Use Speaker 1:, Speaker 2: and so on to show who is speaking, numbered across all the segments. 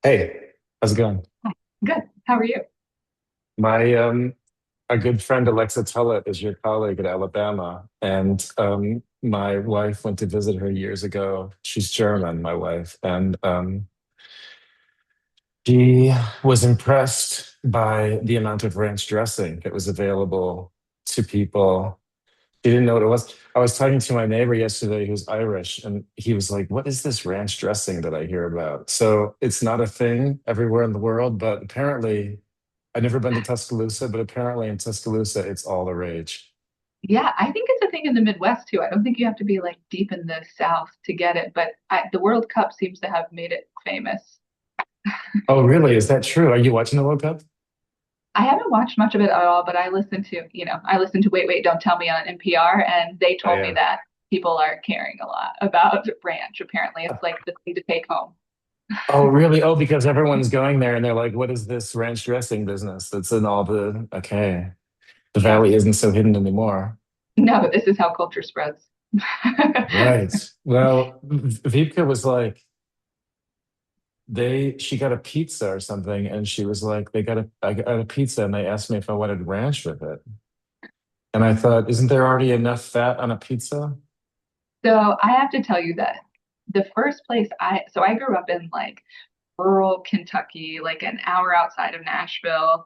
Speaker 1: Hey, how's it going?
Speaker 2: Hi. Good. How are you?
Speaker 1: My a good friend Alexa Tullett is your colleague at Alabama, and my wife went to visit her years ago. She's German, my wife, and she was impressed by the amount of ranch dressing that was available to people. She didn't know what it was. I was talking to my neighbor yesterday who's Irish, and he was like, "What is this ranch dressing that I hear about?" So it's not a thing everywhere in the world, but apparently I've never been to Tuscaloosa, but apparently in Tuscaloosa, it's all the rage.
Speaker 2: Yeah, I think it's a thing in the Midwest too. I don't think you have to be like deep in the South to get it, but the World Cup seems to have made it famous.
Speaker 1: Oh, really? Is that true? Are you watching the World Cup?
Speaker 2: I haven't watched much of it at all, but I listen to Wait, Wait, Don't Tell Me on NPR, and they
Speaker 1: Oh,
Speaker 2: told me
Speaker 1: yeah.
Speaker 2: that people are caring a lot about ranch. Apparently, it's like the thing to take home.
Speaker 1: Oh, really? Oh, because everyone's going there and they're like, what is this ranch dressing business that's in all the, okay, the
Speaker 2: Yeah.
Speaker 1: valley isn't so hidden anymore.
Speaker 2: No, this is how culture spreads.
Speaker 1: Right. Well, Vipka was like, she got a pizza or something, and she was like, I got a pizza, and they asked me if I wanted ranch with it. And I thought, isn't there already enough fat on a pizza?
Speaker 2: So I have to tell you that the first place I grew up in like rural Kentucky, like an hour outside of Nashville.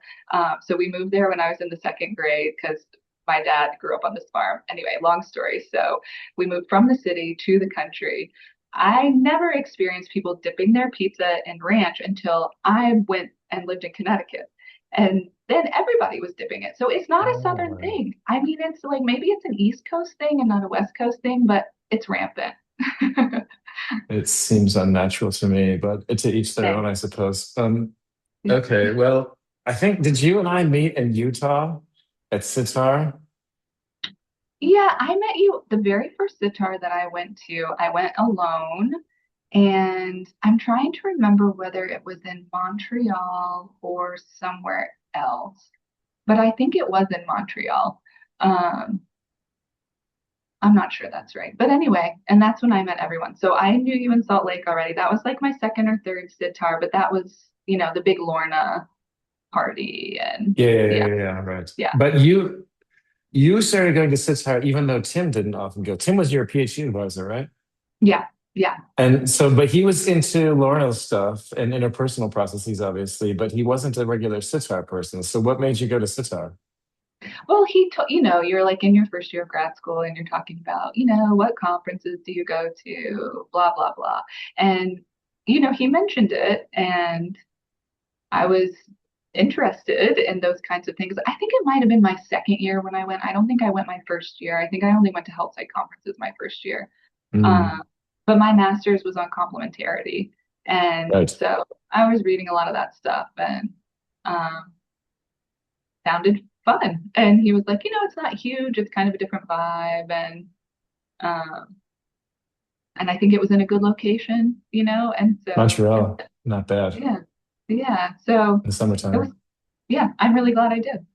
Speaker 2: So we moved there when I was in the second grade because my dad grew up on this farm. Anyway, long story. So we moved from the city to the country. I never experienced people dipping their pizza in ranch until I went and lived in Connecticut. And then everybody was dipping it. So it's not a Southern
Speaker 1: Oh.
Speaker 2: thing. I mean, it's like maybe it's an East Coast thing and not a West Coast thing, but it's rampant.
Speaker 1: It seems unnatural to me, but to each their own,
Speaker 2: Same.
Speaker 1: I suppose. Okay, well, I think, did you and I meet in Utah at Sitar?
Speaker 2: Yeah, I met you the very first sitar that I went to. I went alone, and I'm trying to remember whether it was in Montreal or somewhere else, but I think it was in Montreal. Um, I'm not sure that's right. But anyway, and that's when I met everyone. So I knew you in Salt Lake already. That was like my second or third sitar, but that was, the big Lorna party and yeah,
Speaker 1: Yeah, right.
Speaker 2: yeah,
Speaker 1: But you started going to Sitar even though Tim didn't often go. Tim was your PhD advisor, right?
Speaker 2: yeah, yeah.
Speaker 1: And so, but he was into Lorna's stuff and interpersonal processes, obviously, but he wasn't a regular Sitar person. So what made you go to Sitar?
Speaker 2: Well, you're like in your first year of grad school and you're talking about, what conferences do you go to, blah, blah, blah. And, he mentioned it and I was interested in those kinds of things. I think it might have been my second year when I went. I don't think I went my first year. I think I only went to health site conferences my first year.
Speaker 1: Mm,
Speaker 2: Um, but my master's was on complementarity. And
Speaker 1: right.
Speaker 2: so I was reading a lot of that stuff and um, sounded fun. And he was like, it's not huge, it's kind of a different vibe. Um, and I think it was in a good location, and so
Speaker 1: Montreal, not bad
Speaker 2: yeah, yeah. So
Speaker 1: in the
Speaker 2: it was,
Speaker 1: summertime.
Speaker 2: yeah, I'm really glad I did.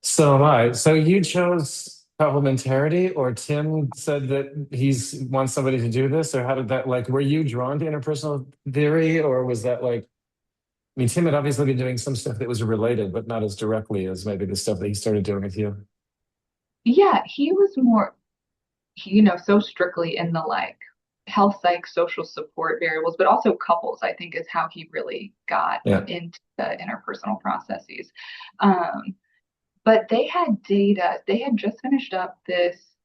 Speaker 1: So am I. So you chose complementarity, or Tim said that he's wants somebody to do this, or how did that like? Were you drawn to interpersonal theory, or was that like? I mean, Tim had obviously been doing some stuff that was related, but not as directly as maybe the stuff that he started doing with you.
Speaker 2: Yeah, he was more, so strictly in the like health psych, social support variables, but also couples, I think is how he really got
Speaker 1: Yeah.
Speaker 2: into the interpersonal processes. Um, but they had data, they had just finished up this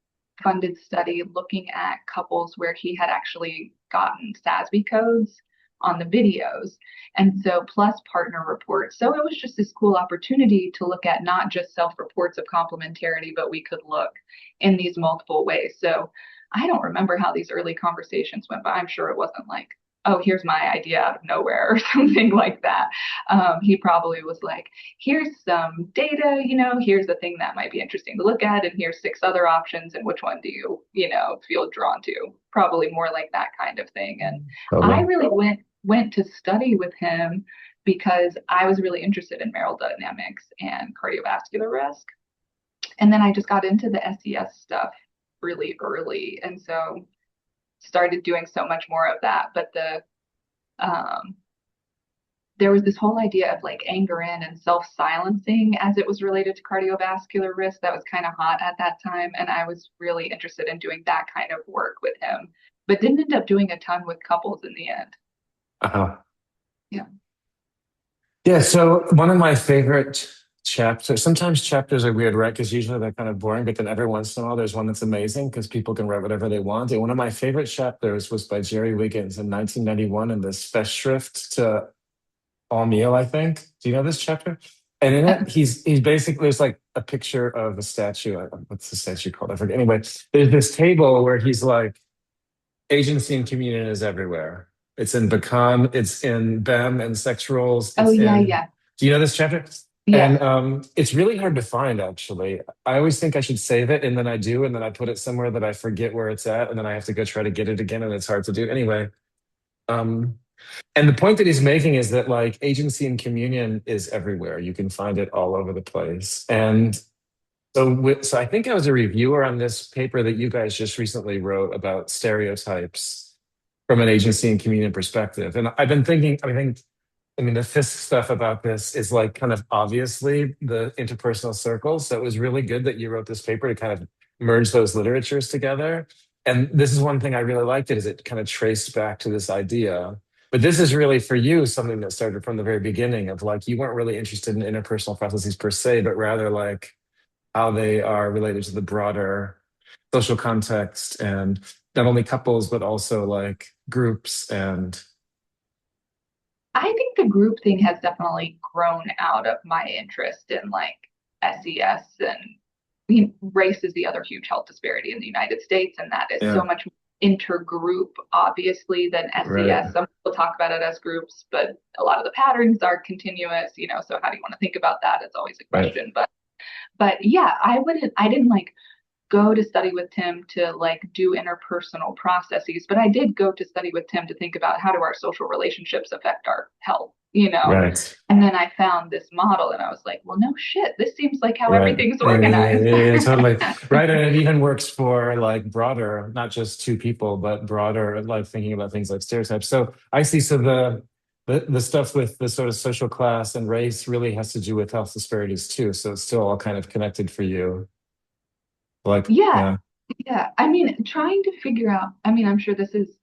Speaker 2: funded study looking at couples where he had actually gotten SASB codes on the videos. And so, plus partner reports. So, it was just this cool opportunity to look at not just self reports of complementarity, but we could look in these multiple ways. So, I don't remember how these early conversations went, but I'm sure it wasn't like, oh, here's my idea out of nowhere or something like that. He probably was like, here's some data, here's the thing that might be interesting to look at, and here's six other options, and which one do you, feel drawn to? Probably more like that kind of thing. And I
Speaker 1: Totally.
Speaker 2: really went to study with him because I was really interested in marital dynamics and cardiovascular risk. And then I just got into the SES stuff really early. And so started doing so much more of that. But um, there was this whole idea of like anger in and self-silencing as it was related to cardiovascular risk that was kind of hot at that time. And I was really interested in doing that kind of work with him, but didn't end up doing a ton with couples in the end.
Speaker 1: Uh-huh.
Speaker 2: Yeah.
Speaker 1: Yeah, so one of my favorite chapters, sometimes chapters are weird, right? Because usually they're kind of boring, but then every once in a while there's one that's amazing because people can write whatever they want. And one of my favorite chapters was by Jerry Wiggins in 1991 in the Festschrift to All Meal, I think. Do you know this chapter? And in it, he's basically, there's like a picture of a statue. What's the statue called? I forget. Anyway, there's this table where he's like, agency and communion is everywhere. It's in Become, it's in BEM and sex roles.
Speaker 2: Oh,
Speaker 1: It's
Speaker 2: yeah,
Speaker 1: in,
Speaker 2: yeah.
Speaker 1: do you know this chapter?
Speaker 2: Yes.
Speaker 1: And it's really hard to find, actually. I always think I should save it, and then I do, and then I put it somewhere that I forget where it's at, and then I have to go try to get it again, and it's hard to do. Anyway, um, and the point that he's making is that like agency and communion is everywhere. You can find it all over the place. And so I think I was a reviewer on this paper that you guys just recently wrote about stereotypes from an agency and communion perspective. And I've been thinking, I mean, the Fisk stuff about this is like kind of obviously the interpersonal circles. So it was really good that you wrote this paper to kind of merge those literatures together. And this is one thing I really liked it is it kind of traced back to this idea. But this is really for you something that started from the very beginning of like you weren't really interested in interpersonal processes per se, but rather like how they are related to the broader social context and not only couples, but also like groups and
Speaker 2: I think the group thing has definitely grown out of my interest in like SES and race is the other huge health disparity in the United States, and that is so
Speaker 1: yeah,
Speaker 2: much intergroup, obviously, than
Speaker 1: right,
Speaker 2: SES. Some people talk about it as groups, but a lot of the patterns are continuous, so how do you want to think about that? It's always a
Speaker 1: right.
Speaker 2: question. But yeah, I didn't like go to study with Tim to like do interpersonal processes, but I did go to study with Tim to think about how do our social relationships affect our health.
Speaker 1: Right.
Speaker 2: And then I found this model and I was like, well, no shit, this seems like how
Speaker 1: Right.
Speaker 2: everything's
Speaker 1: Yeah, yeah,
Speaker 2: organized.
Speaker 1: yeah, yeah, totally. Right. And it even works for like broader, not just two people, but broader, like thinking about things like stereotypes. So I see. So the stuff with the sort of social class and race really has to do with health disparities too. So it's still all kind of connected for you. Like,
Speaker 2: Yeah,
Speaker 1: yeah,
Speaker 2: yeah. I mean, trying to figure out, I mean, I'm sure this is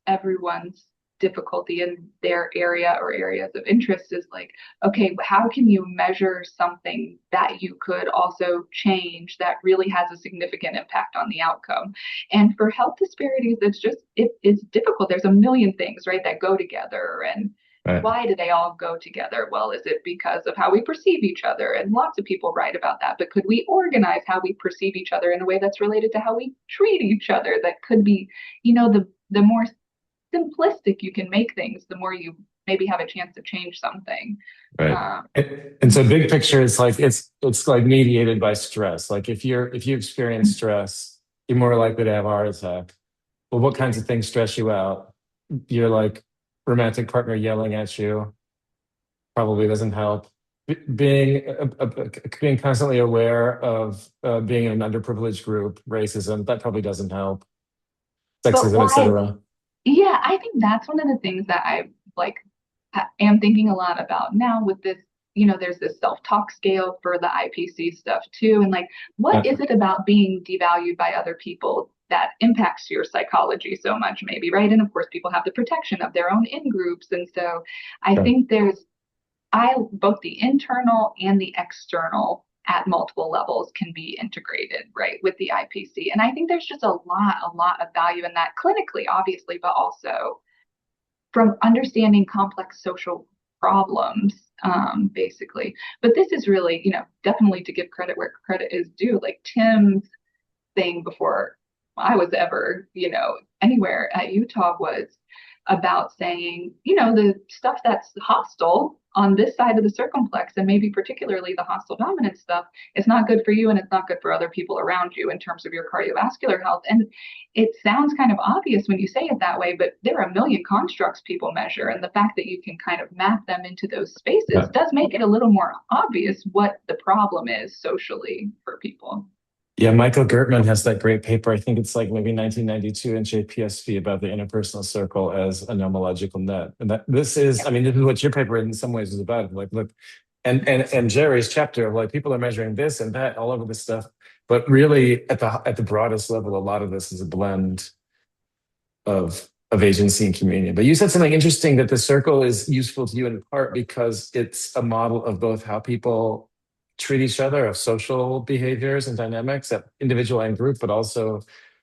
Speaker 2: everyone's difficulty in their area or areas of interest is like, okay, how can you measure something that you could also change that really has a significant impact on the outcome? And for health disparities, it's difficult. There's a million things, right, that go together. And
Speaker 1: right,
Speaker 2: why do they all go together? Well, is it because of how we perceive each other? And lots of people write about that. But could we organize how we perceive each other in a way that's related to how we treat each other? That could be, the more simplistic you can make things, the more you maybe have a chance to change something.
Speaker 1: right.
Speaker 2: Um,
Speaker 1: And so big picture, it's like mediated by stress. Like if you experience stress, you're more likely to have a heart attack. Well, what kinds of things stress you out? Your like romantic partner yelling at you probably doesn't help. Being constantly aware of being in an underprivileged group, racism, that probably doesn't help.
Speaker 2: but
Speaker 1: Sexism,
Speaker 2: why?
Speaker 1: etc.
Speaker 2: Yeah, I think that's one of the things that I like am thinking a lot about now with this. There's this self-talk scale for the IPC stuff too. And like, what
Speaker 1: Yeah,
Speaker 2: is it about being devalued by other people that impacts your psychology so much, maybe, right? And of course, people have the protection of their own in groups. And so I
Speaker 1: sure.
Speaker 2: think I both the internal and the external at multiple levels can be integrated, right, with the IPC. And I think there's just a lot of value in that clinically, obviously, but also from understanding complex social problems, basically. But this is really, definitely to give credit where credit is due. Like Tim's thing before I was ever, anywhere at Utah was about saying, the stuff that's hostile on this side of the circumflex, and maybe particularly the hostile dominant stuff, is not good for you and it's not good for other people around you in terms of your cardiovascular health. And it sounds kind of obvious when you say it that way, but there are a million constructs people measure. And the fact that you can kind of map them into those spaces
Speaker 1: Yeah.
Speaker 2: does make it a little more obvious what the problem is socially for people.
Speaker 1: Yeah, Michael Gertman has that great paper. I think it's like maybe 1992 in JPSV about the interpersonal circle as a nomological net. And that this is, I mean, this is what your paper in some ways is about. Like, look, and Jerry's chapter of like people are measuring this and that all over this stuff, but really at the broadest level, a lot of this is a blend of agency and communion. But you said something interesting that the circle is useful to you in part because it's a model of both how people treat each other, of social behaviors and dynamics at individual and group, but also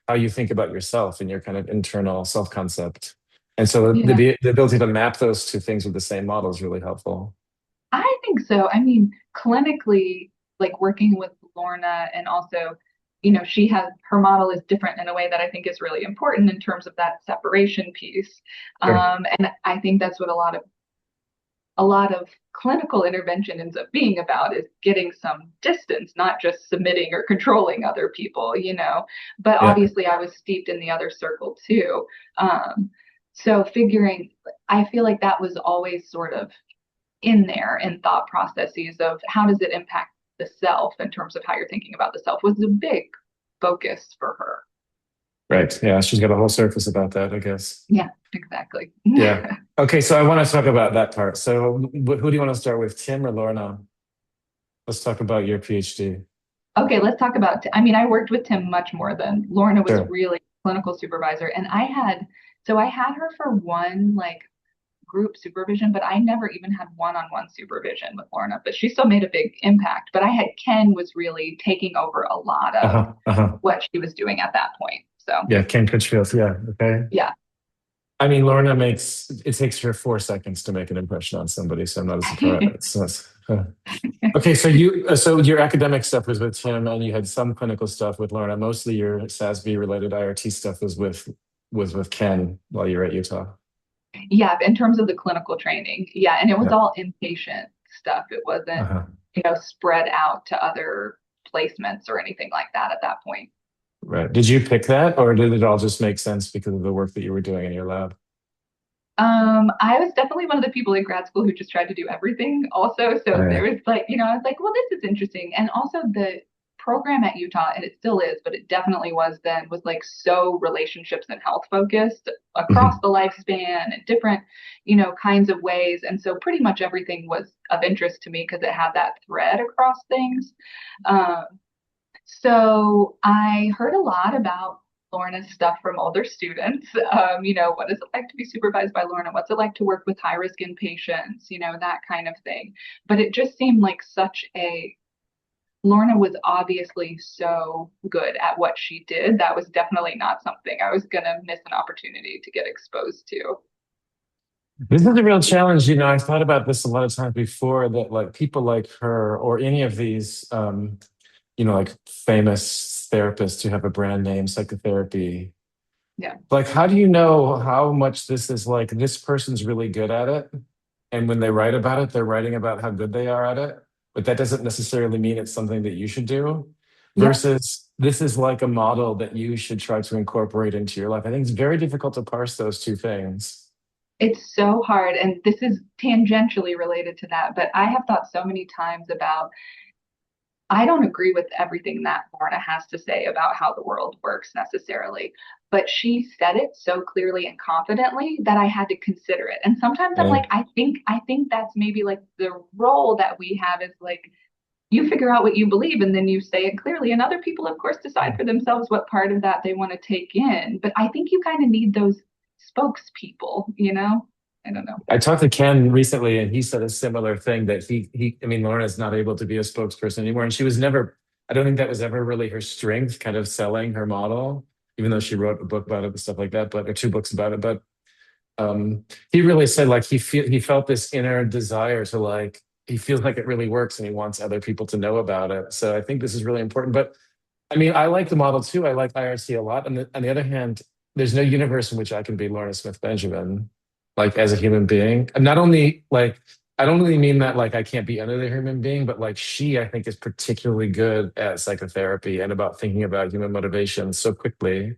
Speaker 1: how you think about yourself and your kind of internal self-concept. And so
Speaker 2: Yeah,
Speaker 1: the ability to map those two things with the same model is really helpful.
Speaker 2: I think so. I mean, clinically, like working with Lorna, and also, she has her model is different in a way that I think is really important in terms of that separation piece.
Speaker 1: Sure.
Speaker 2: And I think that's what a lot of clinical intervention ends up being about, is getting some distance, not just submitting or controlling other people. But
Speaker 1: Yeah.
Speaker 2: obviously I was steeped in the other circle too. So figuring, I feel like that was always sort of in there in thought processes of how does it impact the self in terms of how you're thinking about the self, was a big focus for her.
Speaker 1: Right. Yeah. She's got a whole surface about that, I guess.
Speaker 2: Yeah, exactly.
Speaker 1: Yeah. Okay. So I want to talk about that part. So who do you want to start with, Tim or Lorna? Let's talk about your PhD.
Speaker 2: Okay, let's talk about. I mean, I worked with Tim much more than Lorna was
Speaker 1: Sure.
Speaker 2: really clinical supervisor, and I had her for one like group supervision, but I never even had one-on-one supervision with Lorna. But she still made a big impact. But I had Ken was really taking over a lot of
Speaker 1: Uh-huh. Uh-huh.
Speaker 2: what she was doing at that point. So
Speaker 1: Yeah, Ken Critchfield. Yeah. Okay.
Speaker 2: yeah.
Speaker 1: I mean, Lorna makes it takes her 4 seconds to make an impression on somebody, so I'm not as surprised. Okay, so so your academic stuff was with Tim, and you had some clinical stuff with Lorna. Mostly your SASB related IRT stuff was with Ken while you were at Utah.
Speaker 2: Yeah, in terms of the clinical training. Yeah, and it was
Speaker 1: Yeah.
Speaker 2: all inpatient stuff. It wasn't,
Speaker 1: Uh-huh.
Speaker 2: spread out to other placements or anything like that at that point.
Speaker 1: Right. Did you pick that, or did it all just make sense because of the work that you were doing in your lab?
Speaker 2: I was definitely one of the people in grad school who just tried to do everything also. So there
Speaker 1: Yeah.
Speaker 2: was like, I was like, well, this is interesting. And also the program at Utah, and it still is, but it definitely was then, was like so relationships and health focused across
Speaker 1: Mhm.
Speaker 2: the lifespan and different, kinds of ways. And so pretty much everything was of interest to me because it had that thread across things. Um, so I heard a lot about Lorna's stuff from older students. What is it like to be supervised by Lorna? What's it like to work with high risk inpatients? That kind of thing. But it just seemed like Lorna was obviously so good at what she did. That was definitely not something I was going to miss an opportunity to get exposed to.
Speaker 1: This is a real challenge. I thought about this a lot of times before that like people like her or any of these like famous therapists who have a brand name, psychotherapy.
Speaker 2: Yeah.
Speaker 1: Like, how do you know how much this is like this person's really good at it? And when they write about it, they're writing about how good they are at it. But that doesn't necessarily mean it's something that you should do.
Speaker 2: Yep.
Speaker 1: Versus this is like a model that you should try to incorporate into your life. I think it's very difficult to parse those two things.
Speaker 2: It's so hard. And this is tangentially related to that. But I have thought so many times about, I don't agree with everything that Lorna has to say about how the world works necessarily, but she said it so clearly and confidently that I had to consider it. And sometimes I'm
Speaker 1: Yeah.
Speaker 2: like, I think that's maybe like the role that we have, is like you figure out what you believe and then you say it clearly. And other people, of course, decide for themselves what part of that they want to take in. But I think you kind of need those spokespeople. I don't know.
Speaker 1: I talked to Ken recently, and he said a similar thing that I mean, Lorna's not able to be a spokesperson anymore, and she was never. I don't think that was ever really her strength, kind of selling her model, even though she wrote a book about it and stuff like that, or two books about it. But he really said like he felt this inner desire to like he feels like it really works, and he wants other people to know about it. So I think this is really important. But I mean, I like the model too. I like IRT a lot. On the other hand, there's no universe in which I can be Lorna Smith Benjamin, like as a human being. And not only like, I don't really mean that like I can't be another human being, but like she, I think, is particularly good at psychotherapy and about thinking about human motivation so quickly.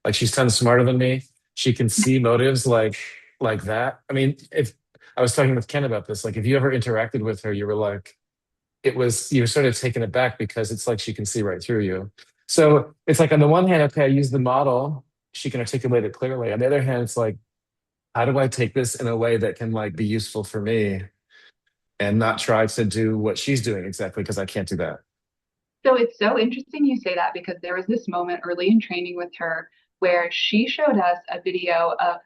Speaker 1: Like she's tons smarter than me. She can see motives like that. I mean, if I was talking with Ken about this, like if you ever interacted with her, you were like, you were sort of taken aback because it's like she can see right through you. So it's like on the one hand, okay, I use the model, she can articulate it clearly. On the other hand, it's like, how do I take this in a way that can like be useful for me and not try to do what she's doing exactly because I can't do that.
Speaker 2: So it's so interesting you say that because there was this moment early in training with her where she showed us a video of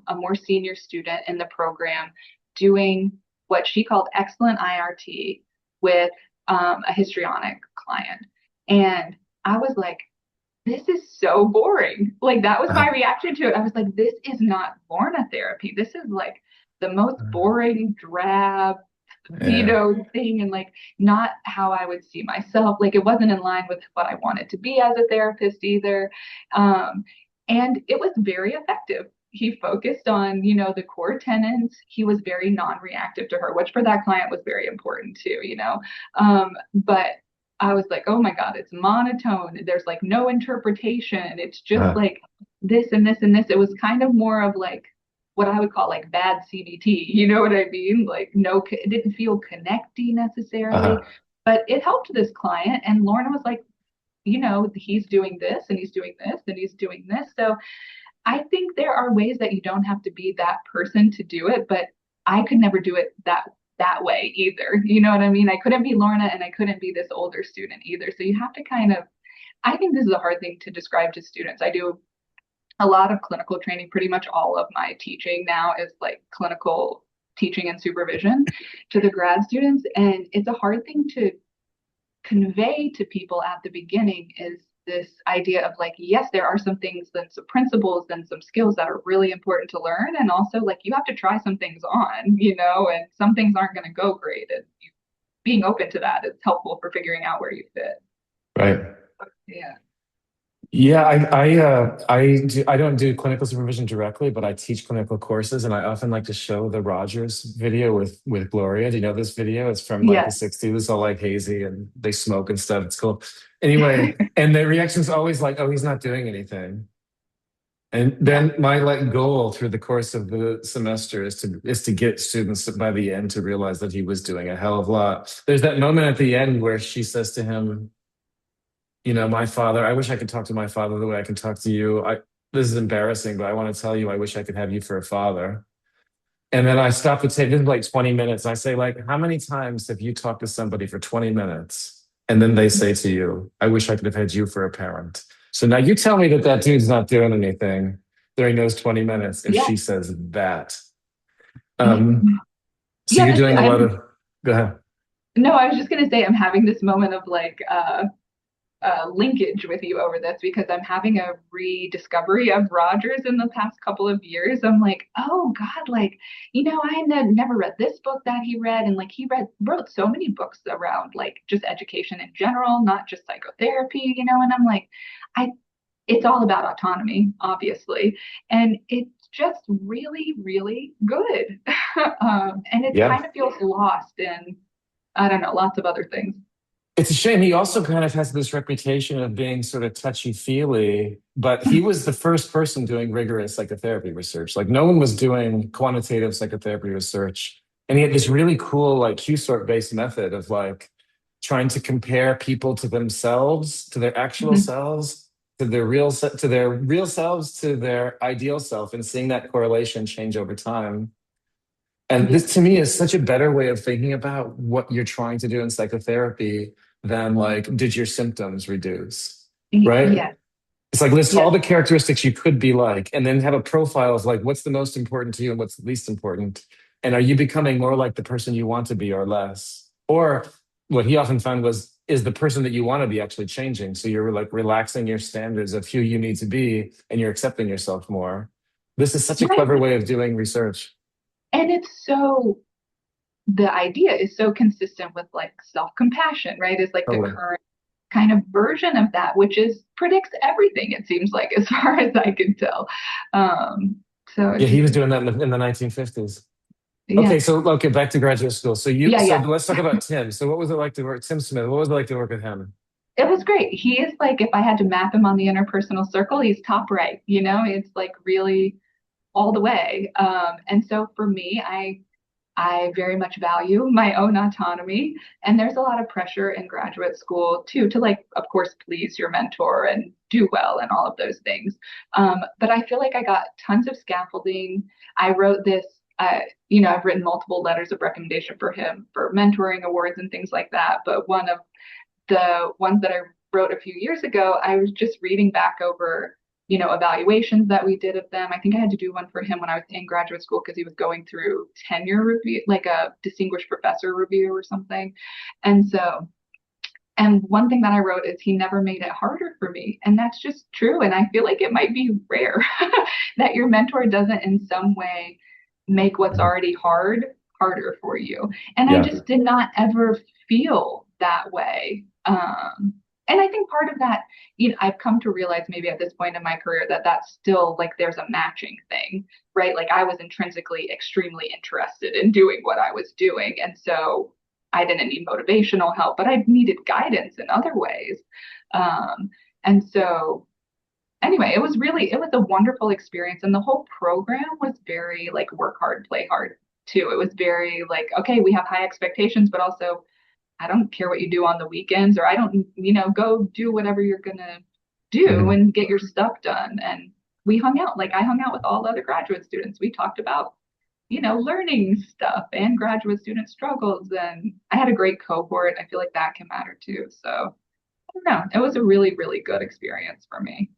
Speaker 2: a more senior student in the program doing what she called excellent IRT with a histrionic client. And I was like, this is so boring. Like that was my
Speaker 1: Uh,
Speaker 2: reaction to it. I was like, this is not Lorna therapy. This is like the most boring, drab,
Speaker 1: yeah.
Speaker 2: thing, and like not how I would see myself. Like it wasn't in line with what I wanted to be as a therapist either. Um, and it was very effective. He focused on, the core tenets. He was very non-reactive to her, which for that client was very important too. But I was like, oh my God, it's monotone. There's like no interpretation. It's just
Speaker 1: Uh,
Speaker 2: like this and this and this. It was kind of more of like what I would call like bad CBT. You know what I mean? Like, no, it didn't feel connecty necessarily,
Speaker 1: uh,
Speaker 2: but it helped this client. And Lorna was like, he's doing this and he's doing this and he's doing this. So I think there are ways that you don't have to be that person to do it, but I could never do it that way either. You know what I mean? I couldn't be Lorna and I couldn't be this older student either. So you have to kind of, I think this is a hard thing to describe to students. I do a lot of clinical training. Pretty much all of my teaching now is like clinical teaching and supervision to the grad students. And it's a hard thing to convey to people at the beginning is this idea of like, yes, there are some things and some principles and some skills that are really important to learn. And also like you have to try some things on, and some things aren't going to go great. And being open to that is helpful for figuring out where you fit.
Speaker 1: right.
Speaker 2: Yeah.
Speaker 1: Yeah, I don't do clinical supervision directly, but I teach clinical courses, and I often like to show the Rogers video with Gloria. Do you know this video? It's from like the
Speaker 2: Yes.
Speaker 1: 60s. It's all like hazy and they smoke and stuff. It's cool. Anyway, and the reaction's always like, "Oh, he's not doing anything." And
Speaker 2: Yeah.
Speaker 1: then my like goal through the course of the semester is to get students by the end to realize that he was doing a hell of a lot. There's that moment at the end where she says to him, my father, I wish I could talk to my father the way I can talk to you. This is embarrassing, but I want to tell you, I wish I could have you for a father. And then I stop the tape. This is like 20 minutes. I say, like, how many times have you talked to somebody for 20 minutes? And then they say to you, I wish I could have had you for a parent. So now you tell me that that dude's not doing anything during those 20 minutes. And
Speaker 2: Yeah.
Speaker 1: she says that.
Speaker 2: Yeah.
Speaker 1: So
Speaker 2: Yeah.
Speaker 1: you're
Speaker 2: This,
Speaker 1: doing a lot
Speaker 2: I'm,
Speaker 1: of, go ahead.
Speaker 2: no, I was just going to say, I'm having this moment of like, linkage with you over this because I'm having a rediscovery of Rogers in the past couple of years. I'm like, oh God, like, I had never read this book that he read. And like wrote so many books around like just education in general, not just psychotherapy, and I'm like, it's all about autonomy, obviously. And it's just really, really good. And it
Speaker 1: Yeah.
Speaker 2: kind of feels lost in, I don't know, lots of other things.
Speaker 1: It's a shame. He also kind of has this reputation of being sort of touchy-feely, but he was the first person doing rigorous psychotherapy research. Like no one was doing quantitative psychotherapy research. And he had this really cool, like Q-sort based method of like trying to compare people to themselves, to their actual
Speaker 2: Mhm.
Speaker 1: selves, to their real selves, to their ideal self, and seeing that correlation change over time. And
Speaker 2: Yeah.
Speaker 1: this to me is such a better way of thinking about what you're trying to do in psychotherapy than like, did your symptoms reduce? Right?
Speaker 2: Yes.
Speaker 1: It's like list all
Speaker 2: Yes.
Speaker 1: the characteristics you could be like, and then have a profile of like what's the most important to you and what's the least important. And are you becoming more like the person you want to be or less? Or what he often found was, is the person that you want to be actually changing? So you're like relaxing your standards of who you need to be and you're accepting yourself more. This is such a clever
Speaker 2: Right.
Speaker 1: way of doing research.
Speaker 2: And the idea is so consistent with like self-compassion, right? Is like the
Speaker 1: Totally.
Speaker 2: current kind of version of that, which is predicts everything, it seems like, as far as I can tell. Um, so
Speaker 1: Yeah,
Speaker 2: it's
Speaker 1: he
Speaker 2: just,
Speaker 1: was doing that in the 1950s.
Speaker 2: yeah,
Speaker 1: Okay, so okay, back to graduate school.
Speaker 2: yeah,
Speaker 1: So
Speaker 2: yeah.
Speaker 1: let's talk about Tim. So what was it like to work Tim Smith? What was it like to work with him?
Speaker 2: It was great. He is like, if I had to map him on the interpersonal circle, he's top right, it's like really all the way. And so for me, I very much value my own autonomy. And there's a lot of pressure in graduate school too, to like, of course, please your mentor and do well and all of those things. But I feel like I got tons of scaffolding. I wrote this, I've written multiple letters of recommendation for him for mentoring awards and things like that. But one of the ones that I wrote a few years ago, I was just reading back over, evaluations that we did of them. I think I had to do one for him when I was in graduate school because he was going through tenure review, like a distinguished professor review or something. And so, and one thing that I wrote is he never made it harder for me. And that's just true. And I feel like it might be rare that your mentor doesn't in some way make what's already hard harder for you. And I
Speaker 1: Yeah.
Speaker 2: just did not ever feel that way. And I think part of that, I've come to realize maybe at this point in my career that that's still like there's a matching thing, right? Like I was intrinsically extremely interested in doing what I was doing. And so I didn't need motivational help, but I needed guidance in other ways. And so anyway, it was a wonderful experience. And the whole program was very like work hard, play hard too. It was very like, okay, we have high expectations, but also I don't care what you do on the weekends, or I don't, go do whatever you're going to do
Speaker 1: Mhm.
Speaker 2: and get your stuff done. And we hung out, like I hung out with all the other graduate students. We talked about, learning stuff and graduate student struggles. And I had a great cohort. I feel like that can matter too. So I don't know. It was a really, really good experience for me.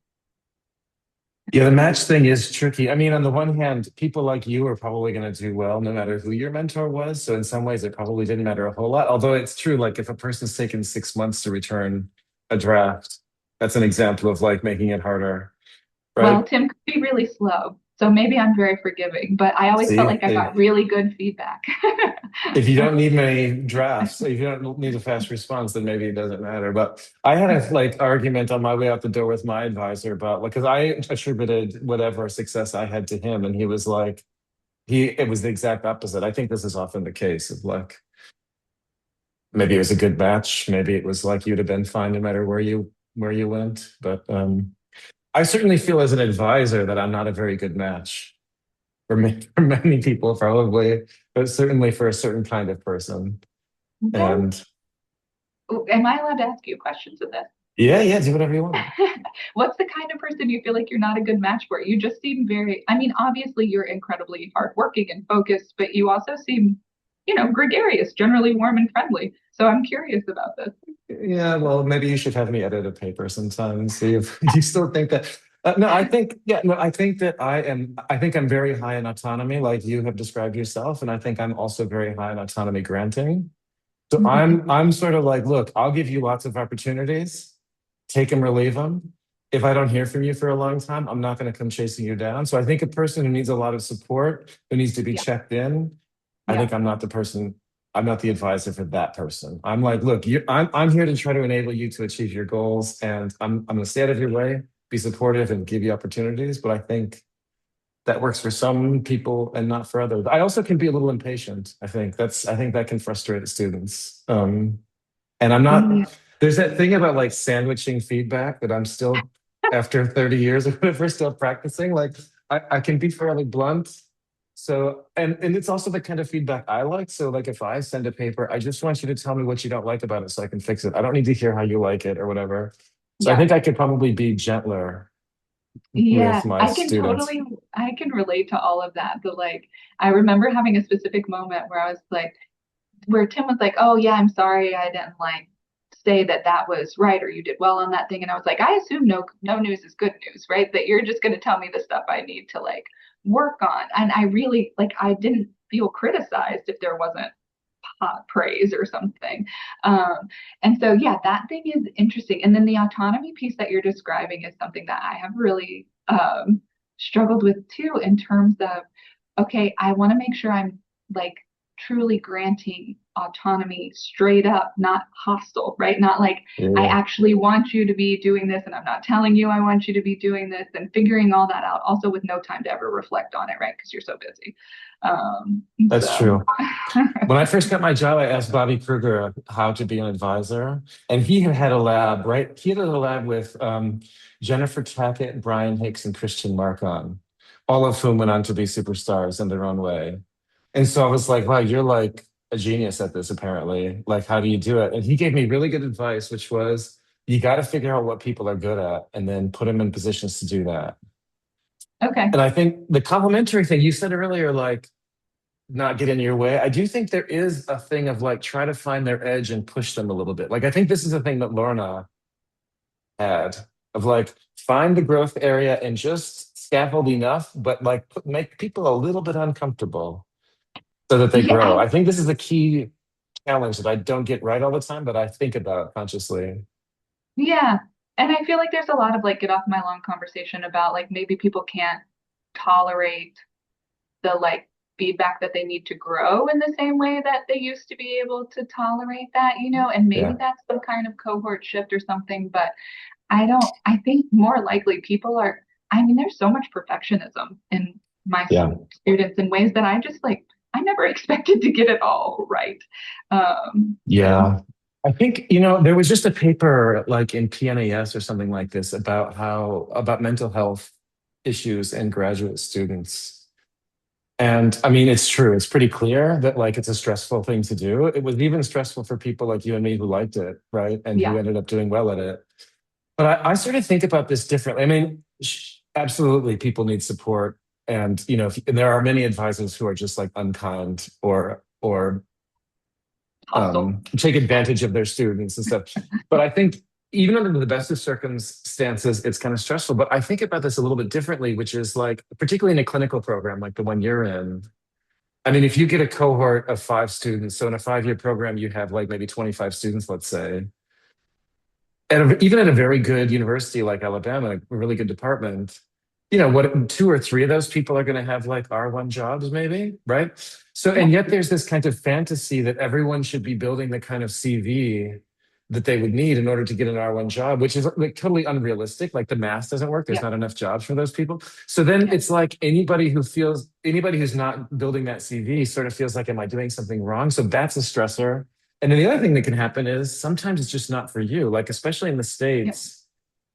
Speaker 1: Yeah, the match thing is tricky. I mean, on the one hand, people like you are probably going to do well no matter who your mentor was. So in some ways, it probably didn't matter a whole lot. Although it's true, like if a person's taken 6 months to return a draft, that's an example of like making it harder,
Speaker 2: Well,
Speaker 1: right?
Speaker 2: Tim could be really slow. So maybe I'm very forgiving, but I always felt
Speaker 1: See,
Speaker 2: like I got really good feedback.
Speaker 1: if you don't need many drafts, if you don't need a fast response, then maybe it doesn't matter. But I had a like argument on my way out the door with my advisor about like because I attributed whatever success I had to him, and he was like, it was the exact opposite. I think this is often the case of like maybe it was a good match, maybe it was like you'd have been fine no matter where you went. But I certainly feel as an advisor that I'm not a very good match for many people, probably, but certainly for a certain kind of person.
Speaker 2: Well,
Speaker 1: And
Speaker 2: am I allowed to ask you questions of this?
Speaker 1: yeah, yeah, do whatever you want.
Speaker 2: What's the kind of person you feel like you're not a good match for? You just seem very, I mean, obviously you're incredibly hardworking and focused, but you also seem, gregarious, generally warm and friendly. So I'm curious about this.
Speaker 1: Yeah, well, maybe you should have me edit a paper sometime and see if you still think that. No, I think, yeah, no, I think that I think I'm very high in autonomy, like you have described yourself. And I think I'm also very high in autonomy granting. So
Speaker 2: Mhm.
Speaker 1: I'm sort of like, look, I'll give you lots of opportunities, take them or leave them. If I don't hear from you for a long time, I'm not going to come chasing you down. So I think a person who needs a lot of support, who needs to be
Speaker 2: Yeah,
Speaker 1: checked in, I
Speaker 2: yeah.
Speaker 1: think I'm not the person. I'm not the advisor for that person. I'm like, look, I'm here to try to enable you to achieve your goals, and I'm going to stay out of your way, be supportive, and give you opportunities. But I think that works for some people and not for others. I also can be a little impatient. I think that can frustrate students. And I'm
Speaker 2: Yeah.
Speaker 1: not. There's that thing about like sandwiching feedback that I'm still after 30 years or whatever still practicing. Like I can be fairly blunt. So and it's also the kind of feedback I like. So like if I send a paper, I just want you to tell me what you don't like about it so I can fix it. I don't need to hear how you like it or whatever. So I
Speaker 2: Yeah.
Speaker 1: think I could probably be gentler
Speaker 2: Yeah,
Speaker 1: with my students.
Speaker 2: I can relate to all of that. But like, I remember having a specific moment where I was like, where Tim was like, "Oh yeah, I'm sorry, I didn't like say that that was right or you did well on that thing." And I was like, "I assume no news is good news, right? That you're just going to tell me the stuff I need to like work on." And I really like I didn't feel criticized if there wasn't praise or something. And so yeah, that thing is interesting. And then the autonomy piece that you're describing is something that I have really struggled with too in terms of okay, I want to make sure I'm like truly granting autonomy straight up, not hostile, right? Not like I
Speaker 1: Yeah,
Speaker 2: actually want you to be doing this and I'm not telling you I want you to be doing this and figuring all that out, also with no time to ever reflect on it, right? Because you're so busy.
Speaker 1: that's
Speaker 2: So,
Speaker 1: true. When I first got my job, I asked Bobby Kruger how to be an advisor, and he had a lab, right? He had a lab with Jennifer Tackett, Brian Hicks, and Christian Marcon, all of whom went on to be superstars in their own way. And so I was like, wow, you're like a genius at this, apparently. Like, how do you do it? And he gave me really good advice, which was you got to figure out what people are good at and then put them in positions to do that.
Speaker 2: Okay.
Speaker 1: And I think the complimentary thing you said earlier, like not get in your way, I do think there is a thing of like try to find their edge and push them a little bit. Like, I think this is a thing that Lorna had of like find the growth area and just scaffold enough, but like make people a little bit uncomfortable so that they
Speaker 2: Yeah,
Speaker 1: grow. I think this is a key challenge that I don't get right all the time, but I think about consciously.
Speaker 2: yeah. And I feel like there's a lot of like get off my lawn conversation about like maybe people can't tolerate the like feedback that they need to grow in the same way that they used to be able to tolerate that, and maybe
Speaker 1: Yeah.
Speaker 2: that's some kind of cohort shift or something. But I think more likely people are, I mean, there's so much perfectionism in my
Speaker 1: Yeah.
Speaker 2: students in ways that I just like, I never expected to get it all right. So
Speaker 1: Yeah. I think, there was just a paper like in PNAS or something like this about about mental health issues in graduate students. And I mean, it's true. It's pretty clear that like it's a stressful thing to do. It was even stressful for people like you and me who liked it, right? And who
Speaker 2: yeah,
Speaker 1: ended up doing well at it. But I sort of think about this differently. I mean, absolutely, people need support, and and there are many advisors who are just like unkind or
Speaker 2: hustle.
Speaker 1: take advantage of their students and stuff. But I think even under the best of circumstances, it's kind of stressful. But I think about this a little bit differently, which is like, particularly in a clinical program like the one you're in. I mean, if you get a cohort of 5 students, so in a 5-year program, you have like maybe 25 students, let's say. Even at a very good university like Alabama, a really good department, what 2 or 3 of those people are going to have like R1 jobs, maybe, right? So,
Speaker 2: Yeah,
Speaker 1: and yet there's this kind of fantasy that everyone should be building the kind of CV that they would need in order to get an R1 job, which is like totally unrealistic. Like the math doesn't work. There's
Speaker 2: yeah,
Speaker 1: not enough jobs for those people. So then
Speaker 2: yeah,
Speaker 1: it's like anybody who's not building that CV sort of feels like, am I doing something wrong? So that's a stressor. And then the other thing that can happen is sometimes it's just not for you. Like, especially in the
Speaker 2: yeah,
Speaker 1: States,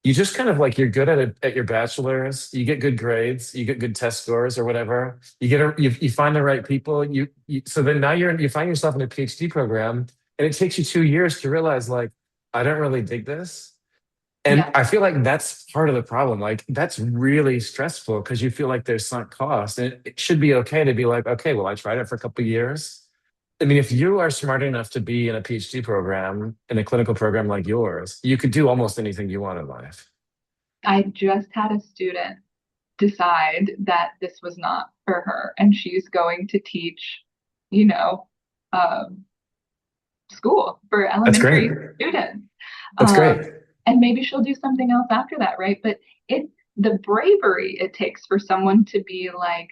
Speaker 1: you just kind of like you're good at it at your bachelor's, you get good grades, you get good test scores or whatever. You find the right people. So then now you find yourself in a PhD program, and it takes you 2 years to realize like, I don't really dig this. And
Speaker 2: yeah.
Speaker 1: I feel like that's part of the problem. Like that's really stressful because you feel like there's sunk cost. And it should be okay to be like, okay, well, I tried it for a couple of years. I mean, if you are smart enough to be in a PhD program, in a clinical program like yours, you could do almost anything you want in life.
Speaker 2: I just had a student decide that this was not for her and she's going to teach, you know, um, school for
Speaker 1: That's great.
Speaker 2: elementary students.
Speaker 1: That's
Speaker 2: Um,
Speaker 1: great.
Speaker 2: and maybe she'll do something else after that, right? But the bravery it takes for someone to be like,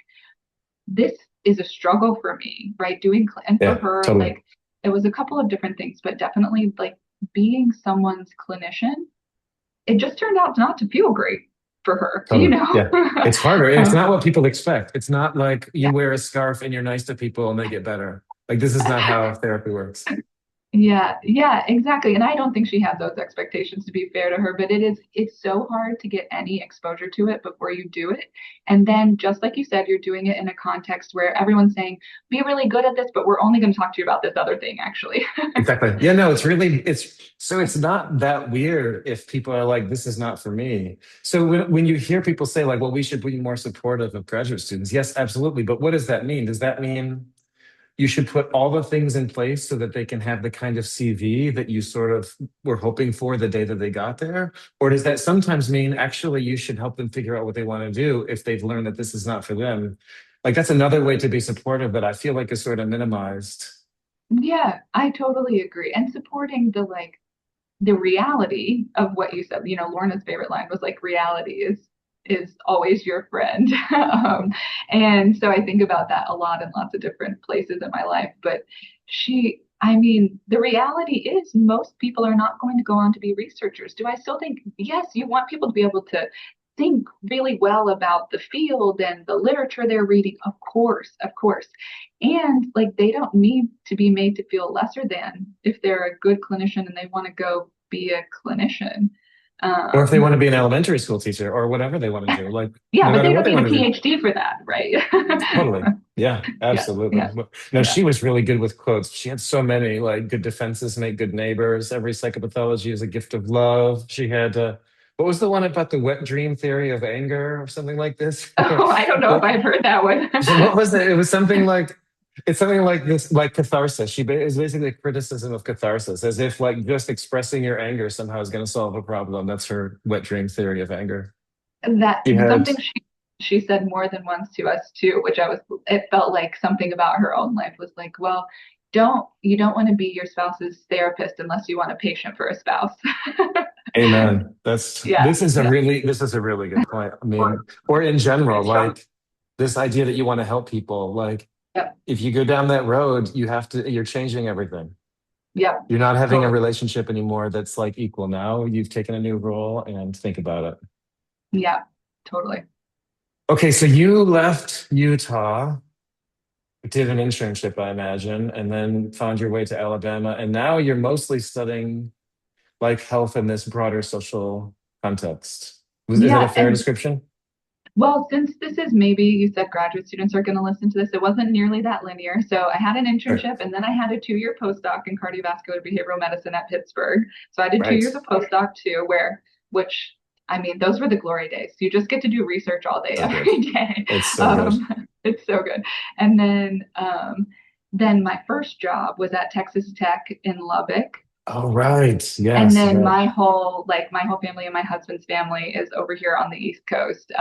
Speaker 2: this is a struggle for me, right? And for
Speaker 1: Yeah,
Speaker 2: her,
Speaker 1: totally.
Speaker 2: like, it was a couple of different things, but definitely like being someone's clinician, it just turned out not to feel great for her,
Speaker 1: Totally. Yeah. It's harder. And it's not
Speaker 2: um,
Speaker 1: what people expect. It's not like you
Speaker 2: yeah.
Speaker 1: wear a scarf and you're nice to people and they get better. Like this is not how therapy works.
Speaker 2: Yeah, yeah, exactly. And I don't think she had those expectations to be fair to her, but it's so hard to get any exposure to it before you do it. And then just like you said, you're doing it in a context where everyone's saying, be really good at this, but we're only going to talk to you about this other thing, actually.
Speaker 1: Exactly. Yeah, no, it's not that weird if people are like, this is not for me. So when you hear people say like, well, we should be more supportive of graduate students. Yes, absolutely. But what does that mean? Does that mean you should put all the things in place so that they can have the kind of CV that you sort of were hoping for the day that they got there? Or does that sometimes mean actually you should help them figure out what they want to do if they've learned that this is not for them? Like that's another way to be supportive that I feel like is sort of minimized.
Speaker 2: Yeah, I totally agree. And supporting the reality of what you said. Lorna's favorite line was like, reality is always your friend. And so I think about that a lot in lots of different places in my life. But I mean, the reality is most people are not going to go on to be researchers. Do I still think, yes, you want people to be able to think really well about the field and the literature they're reading, of course, of course. And like they don't need to be made to feel lesser than if they're a good clinician and they want to go be a clinician.
Speaker 1: Or if they
Speaker 2: Um,
Speaker 1: want to be an elementary school teacher or whatever they want to do, like
Speaker 2: yeah,
Speaker 1: no
Speaker 2: but
Speaker 1: matter
Speaker 2: they
Speaker 1: what
Speaker 2: don't
Speaker 1: they
Speaker 2: need a
Speaker 1: want to do.
Speaker 2: PhD for that, right?
Speaker 1: Totally. Yeah,
Speaker 2: Yeah,
Speaker 1: absolutely.
Speaker 2: yeah,
Speaker 1: No,
Speaker 2: yeah.
Speaker 1: she was really good with quotes. She had so many like good defenses make good neighbors. Every psychopathology is a gift of love. She had what was the one about the wet dream theory of anger or something like this?
Speaker 2: Oh, I don't know if I've heard that one.
Speaker 1: So what was it? It was something like it's something like this, like catharsis. It was basically a criticism of catharsis, as if like just expressing your anger somehow is going to solve a problem. That's her wet dream theory of anger.
Speaker 2: That
Speaker 1: You had
Speaker 2: something she said more than once to us too, which I was it felt like something about her own life was like, well, don't want to be your spouse's therapist unless you want a patient for a spouse.
Speaker 1: Amen.
Speaker 2: Yeah, yeah.
Speaker 1: This is a really good point. I mean, or in general, like this idea that you want to help people, like
Speaker 2: Yep,
Speaker 1: if you go down that road, you're changing everything.
Speaker 2: yep,
Speaker 1: You're not having a
Speaker 2: totally.
Speaker 1: relationship anymore that's like equal now. You've taken a new role and think about it.
Speaker 2: Yeah, totally.
Speaker 1: Okay, so you left Utah, did an internship, I imagine, and then found your way to Alabama, and now you're mostly studying like health in this broader social context. Is that a
Speaker 2: Yeah,
Speaker 1: fair
Speaker 2: and
Speaker 1: description?
Speaker 2: well, since this is maybe you said graduate students are going to listen to this, it wasn't nearly that linear. So I had an
Speaker 1: Sure.
Speaker 2: internship and then I had a 2 year postdoc in cardiovascular behavioral medicine at Pittsburgh. So I did two
Speaker 1: Right.
Speaker 2: years of postdoc too, which I mean, those were the glory days. You just get to do research all day,
Speaker 1: So good.
Speaker 2: every day.
Speaker 1: It's so good.
Speaker 2: It's so good. And then my first job was at Texas Tech in Lubbock.
Speaker 1: Oh, right.
Speaker 2: And
Speaker 1: Yes.
Speaker 2: then
Speaker 1: Yeah.
Speaker 2: my whole family and my husband's family is over here on the East Coast.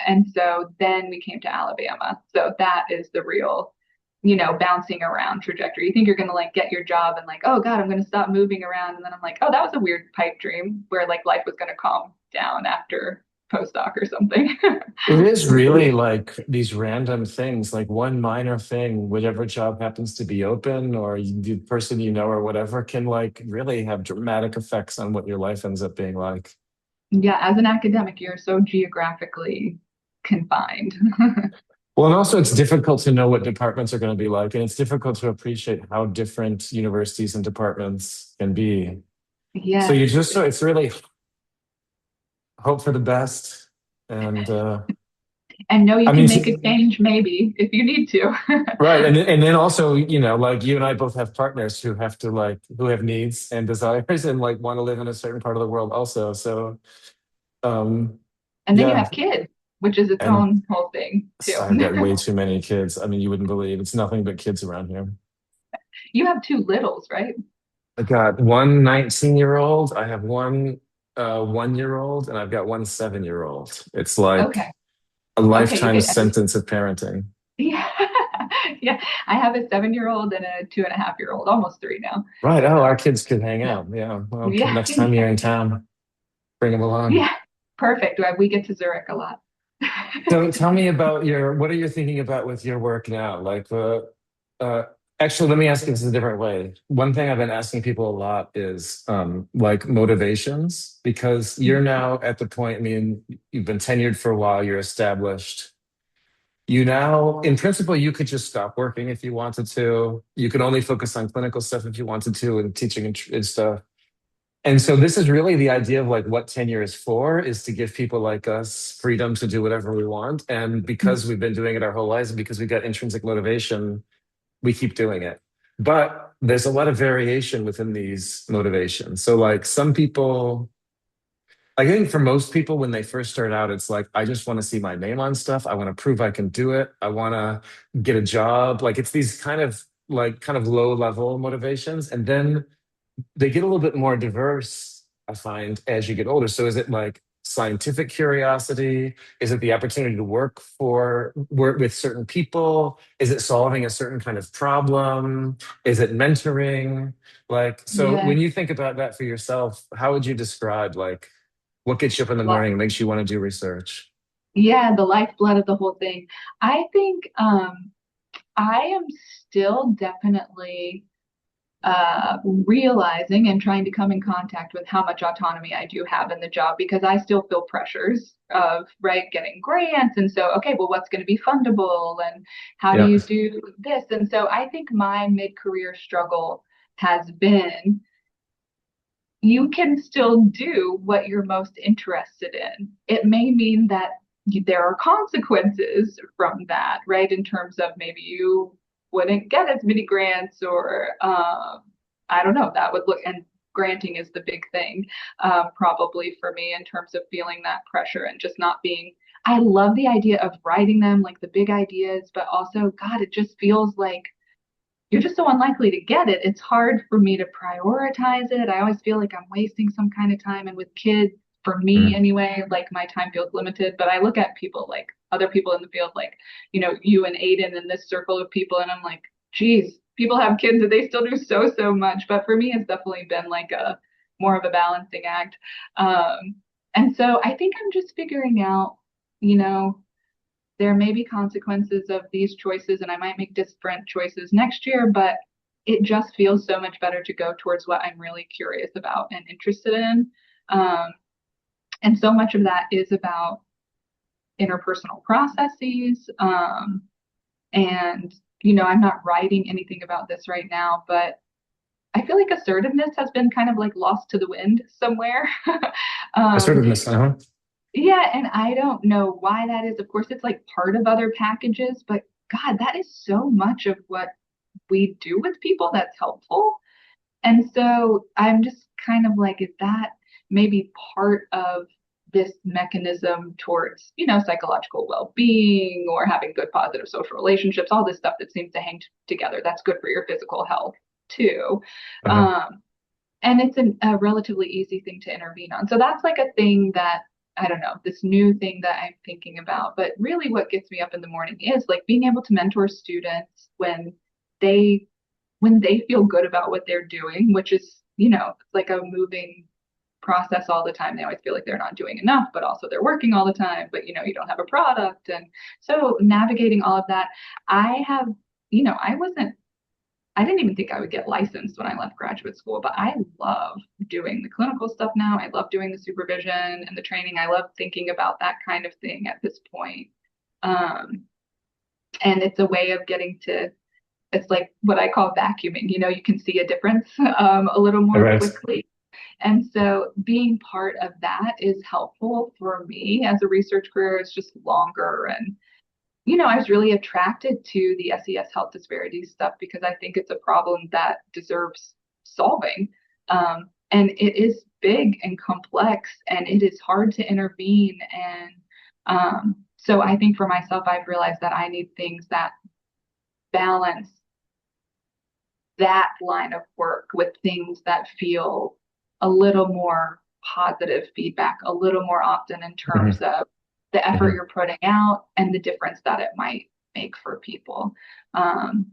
Speaker 2: And so then we came to Alabama. So that is the real, bouncing around trajectory. You think you're going to like get your job and like, oh God, I'm going to stop moving around. And then I'm like, oh, that was a weird pipe dream where like life was going to calm down after postdoc or something.
Speaker 1: It is really like these random things, like one minor thing, whatever job happens to be open or the person you know or whatever can like really have dramatic effects on what your life ends up being like.
Speaker 2: Yeah, as an academic, you're so geographically confined.
Speaker 1: Well, and also it's difficult to know what departments are going to be like, and it's difficult to appreciate how different universities and departments can be. So
Speaker 2: Yes.
Speaker 1: you just so it's really hope for the best. And
Speaker 2: And know you
Speaker 1: I mean,
Speaker 2: can make a change maybe if you need to.
Speaker 1: right. And then also, like you and I both have partners who have to like who have needs and desires and like want to live in a certain part of the world also. So um
Speaker 2: And then you
Speaker 1: yeah.
Speaker 2: have kids, which is its
Speaker 1: And
Speaker 2: own whole thing too.
Speaker 1: I've got way too many kids. I mean, you wouldn't believe it's nothing but kids around here.
Speaker 2: You have two littles, right?
Speaker 1: I got one 19-year old, I have one 1 year old, and I've got one 7-year old. It's like
Speaker 2: Okay.
Speaker 1: a
Speaker 2: Okay, you
Speaker 1: lifetime
Speaker 2: get
Speaker 1: sentence of parenting.
Speaker 2: yeah. Yeah. I have a 7 year old and a 2.5 year old, almost three now.
Speaker 1: Right. Oh, our
Speaker 2: So
Speaker 1: kids could hang
Speaker 2: yeah.
Speaker 1: out. Yeah. Well,
Speaker 2: Yeah.
Speaker 1: next time you're in town, bring them along.
Speaker 2: Yeah. Perfect. We get to Zurich a lot.
Speaker 1: So tell me about what are you thinking about with your work now? Like uh, actually, let me ask you this a different way. One thing I've been asking people a lot is like motivations, because you're now at the point, I mean, you've been tenured for a while, you're established. You now, in principle, you could just stop working if you wanted to. You could only focus on clinical stuff if you wanted to and teaching and stuff. And so this is really the idea of like what tenure is for, is to give people like us freedom to do whatever we want. And because we've been doing it our whole lives and because we got intrinsic motivation, we keep doing it. But there's a lot of variation within these motivations. So like some people, I think for most people, when they first start out, it's like, I just want to see my name on stuff. I want to prove I can do it. I want to get a job. Like it's these kind of low level motivations. And then they get a little bit more diverse, I find, as you get older. So is it like scientific curiosity? Is it the opportunity to work with certain people? Is it solving a certain kind of problem? Is it mentoring? Like, so
Speaker 2: Yeah.
Speaker 1: when you think about that for yourself, how would you describe like what gets you up in the morning and makes you want to do research?
Speaker 2: Yeah, the lifeblood of the whole thing. I think I am still definitely realizing and trying to come in contact with how much autonomy I do have in the job because I still feel pressures of right getting grants and so okay well what's going to be fundable and how do
Speaker 1: Yeah.
Speaker 2: you do this and so I think my mid-career struggle has been you can still do what you're most interested in. It may mean that there are consequences from that, right? In terms of maybe you wouldn't get as many grants, or I don't know, that would look, and granting is the big thing, probably for me, in terms of feeling that pressure and just not being. I love the idea of writing them, like the big ideas, but also, God, it just feels like you're just so unlikely to get it. It's hard for me to prioritize it. I always feel like I'm wasting some kind of time. And with kids, for me
Speaker 1: Mhm.
Speaker 2: anyway, like my time feels limited. But I look at people, like other people in the field, like, you and Aiden in this circle of people, and I'm like, geez, people have kids and they still do so, so much. But for me, it's definitely been like a more of a balancing act. Um, and so I think I'm just figuring out, you know, there may be consequences of these choices and I might make different choices next year, but it just feels so much better to go towards what I'm really curious about and interested in. Um, and so much of that is about interpersonal processes. And, I'm not writing anything about this right now, but I feel like assertiveness has been kind of like lost to the wind somewhere.
Speaker 1: I sort
Speaker 2: um,
Speaker 1: of miss,
Speaker 2: Yeah, and I don't know why that is. Of course, it's like part of other packages, but God, that is so much of what we do with people that's helpful. And so I'm just kind of like, is that maybe part of this mechanism towards, psychological well-being or having good positive social relationships, all this stuff that seems to hang together. That's good for your physical health too.
Speaker 1: uh-huh.
Speaker 2: Um, and it's a relatively easy thing to intervene on. So that's like a thing that, I don't know, this new thing that I'm thinking about. But really, what gets me up in the morning is like being able to mentor students they when they feel good about what they're doing, which is, like a moving process all the time. They always feel like they're not doing enough, but also they're working all the time, but you don't have a product. And so navigating all of that, I have, I didn't even think I would get licensed when I left graduate school, but I love doing the clinical stuff now. I love doing the supervision and the training. I love thinking about that kind of thing at this point. Um, and it's a way of getting to, it's like what I call vacuuming. You can see a difference a little
Speaker 1: All
Speaker 2: more
Speaker 1: right.
Speaker 2: quickly. And so being part of that is helpful for me as a research career. It's just longer, and I was really attracted to the SES health disparities stuff because I think it's a problem that deserves solving. And it is big and complex, and it is hard to intervene. And so I think for myself, I've realized that I need things that balance that line of work with things that feel a little more positive feedback, a little more often in terms
Speaker 1: Mhm.
Speaker 2: of the effort
Speaker 1: Mhm.
Speaker 2: you're putting out and the difference that it might make for people.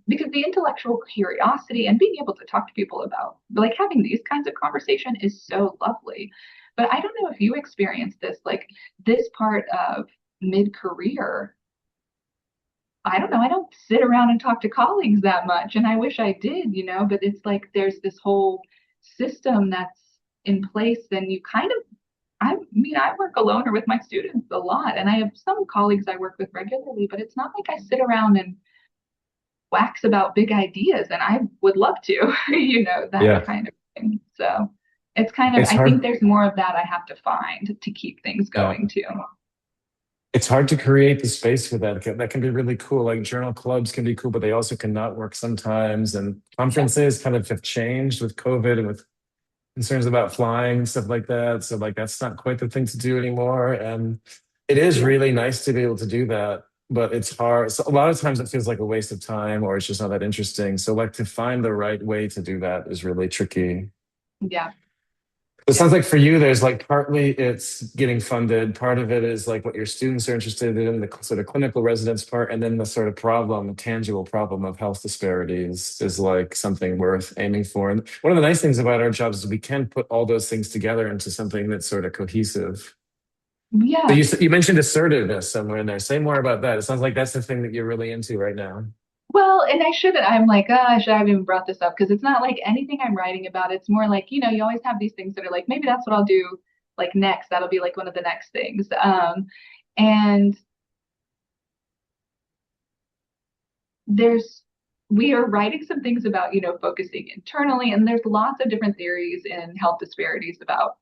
Speaker 2: Because the intellectual curiosity and being able to talk to people about, like, having these kinds of conversation is so lovely. But I don't know if you experienced this, like this part of mid-career. I don't know. I don't sit around and talk to colleagues that much, and I wish I did, but it's like there's this whole system that's in place, and you kind of, I mean, I work alone or with my students a lot, and I have some colleagues I work with regularly, but it's not like I sit around and wax about big ideas, and I would love to, that
Speaker 1: Yeah.
Speaker 2: kind of thing. So it's kind of,
Speaker 1: It's
Speaker 2: I think
Speaker 1: hard.
Speaker 2: there's more of that I have to find to keep things
Speaker 1: Yeah.
Speaker 2: going too.
Speaker 1: It's hard to create the space for that. That can be really cool. Like journal clubs can be cool, but they also can not work sometimes. And
Speaker 2: Yeah.
Speaker 1: conferences kind of have changed with COVID and with concerns about flying and stuff like that. So like that's not quite the thing to do anymore. And it is
Speaker 2: Yeah.
Speaker 1: really nice to be able to do that, but it's hard. So a lot of times it feels like a waste of time or it's just not that interesting. So like to find the right way to do that is really tricky.
Speaker 2: Yeah.
Speaker 1: It
Speaker 2: Yeah.
Speaker 1: sounds like for you, there's like partly it's getting funded, part of it is like what your students are interested in, the sort of clinical residence part, and then the sort of problem, tangible problem of health disparities is like something worth aiming for. And one of the nice things about our jobs is we can put all those things together into something that's sort of cohesive. But
Speaker 2: Yeah.
Speaker 1: you mentioned assertiveness somewhere in there. Say more about that. It sounds like that's the thing that you're really into right now.
Speaker 2: Well, and I should, I'm like, oh, I should have even brought this up because it's not like anything I'm writing about. It's more like, you always have these things that are like, maybe that's what I'll do like next. That'll be like one of the next things. And there's we are writing some things about, focusing internally, and there's lots of different theories in health disparities about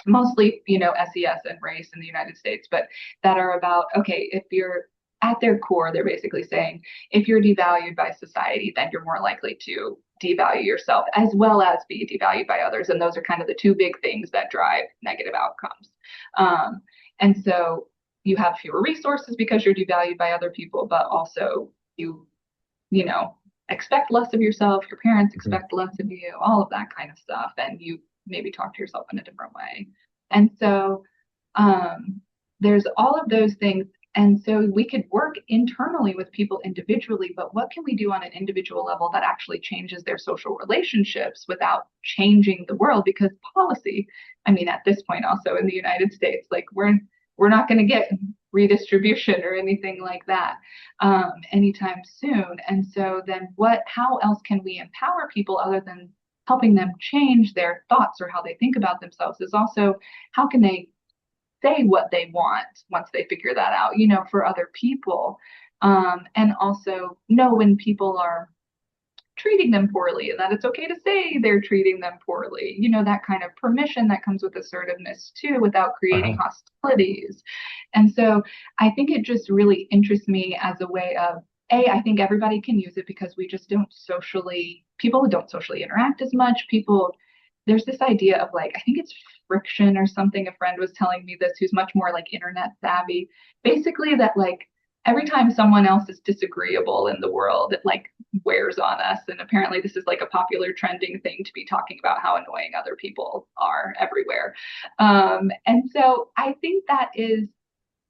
Speaker 2: mostly, SES and race in the United States, but that are about, okay, if you're at their core, they're basically saying if you're devalued by society, then you're more likely to devalue yourself as well as be devalued by others. And those are kind of the two big things that drive negative outcomes. And so you have fewer resources because you're devalued by other people, but also you know, expect less of yourself, your parents expect less of you, all of that kind of stuff. And you maybe talk to yourself in a different way. And so there's all of those things. And so we could work internally with people individually, but what can we do on an individual level that actually changes their social relationships without changing the world? Because policy, I mean, at this point also in the United States, like we're not going to get redistribution or anything like that anytime soon. And so then how else can we empower people other than helping them change their thoughts or how they think about themselves? Is also how can they say what they want once they figure that out, for other people, and also know when people are treating them poorly and that it's okay to say they're treating them poorly, that kind of permission that comes with assertiveness too, without creating hostilities. And so I think it just really interests me as a way of, I think everybody can use it because we just people who don't socially interact as much, there's this idea of like, I think it's friction or something. A friend was telling me this, who's much more like internet savvy, basically that like every time someone else is disagreeable in the world, it like wears on us. And apparently this is like a popular trending thing to be talking about how annoying other people are everywhere. And so I think that is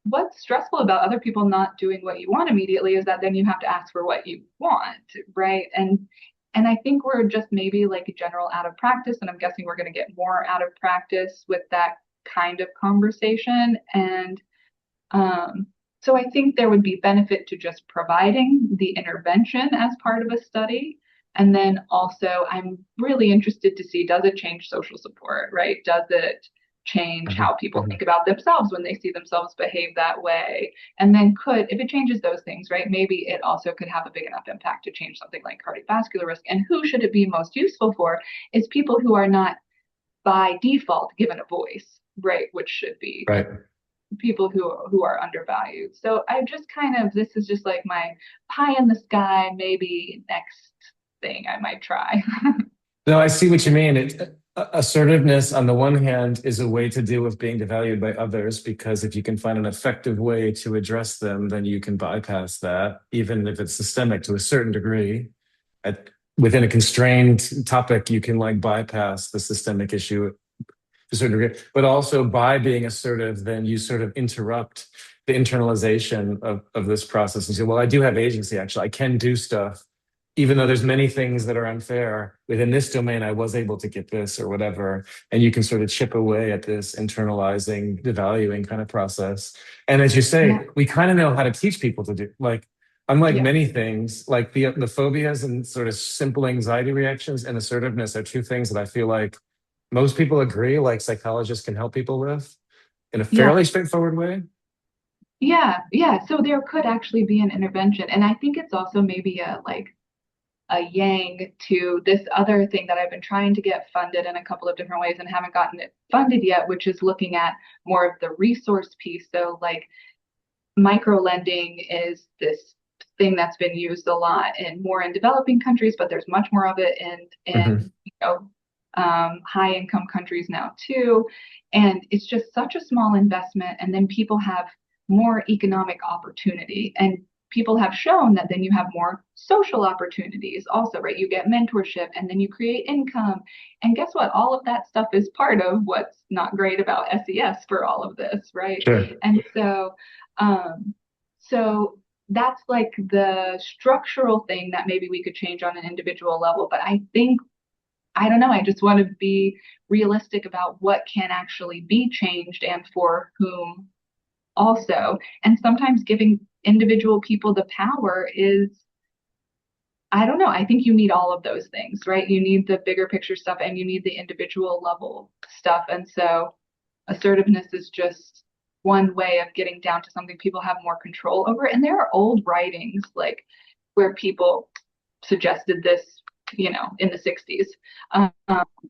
Speaker 2: what's stressful about other people not doing what you want immediately, is that then you have to ask for what you want, right? And I think we're just maybe like a general out of practice, and I'm guessing we're going to get more out of practice with that kind of conversation. And so I think there would be benefit to just providing the intervention as part of a study. And then also I'm really interested to see, does it change social support, right? Does it change how people think about themselves when they see themselves behave that way? And then if it changes those things, right, maybe it also could have a big enough impact to change something like cardiovascular risk. And who should it be most useful for is people who are not by default given a voice, right, which should be people who are undervalued. So I just this is just like my pie in the sky, maybe next thing I might try.
Speaker 1: No, I see what you mean. Assertiveness, on the one hand, is a way to deal with being devalued by others, because if you can find an effective way to address them, then you can bypass that, even if it's systemic to a certain degree. Within a constrained topic, you can like bypass the systemic issue to a certain degree. But also by being assertive, then you sort of interrupt the internalization of this process and say, well, I do have agency, actually. I can do stuff. Even though there's many things that are unfair within this domain, I was able to get this or whatever. And you can sort of chip away at this internalizing, devaluing kind of process. And as you say, we kind of know how to teach people to do, like, unlike many things, like the phobias and sort of simple anxiety reactions and assertiveness are two things that I feel like most people agree, like psychologists can help people with in a fairly straightforward way.
Speaker 2: Yeah. So there could actually be an intervention. And I think it's also maybe a yang to this other thing that I've been trying to get funded in a couple of different ways and haven't gotten it funded yet, which is looking at more of the resource piece. So like micro lending is this thing that's been used a lot more in developing countries, but there's much more of it in high income countries now too. And it's just such a small investment. And then people have more economic opportunity, and people have shown that then you have more social opportunities also, right? You get mentorship and then you create income. And guess what? All of that stuff is part of what's not great about SES for all of this, right?
Speaker 1: Sure.
Speaker 2: And so, so that's like the structural thing that maybe we could change on an individual level. But I think, I don't know, I just want to be realistic about what can actually be changed and for whom also. And sometimes giving individual people the power is, I don't know, I think you need all of those things, right? You need the bigger picture stuff and you need the individual level stuff. And so assertiveness is just one way of getting down to something people have more control over. And there are old writings like where people, suggested this, in the 60s. Um,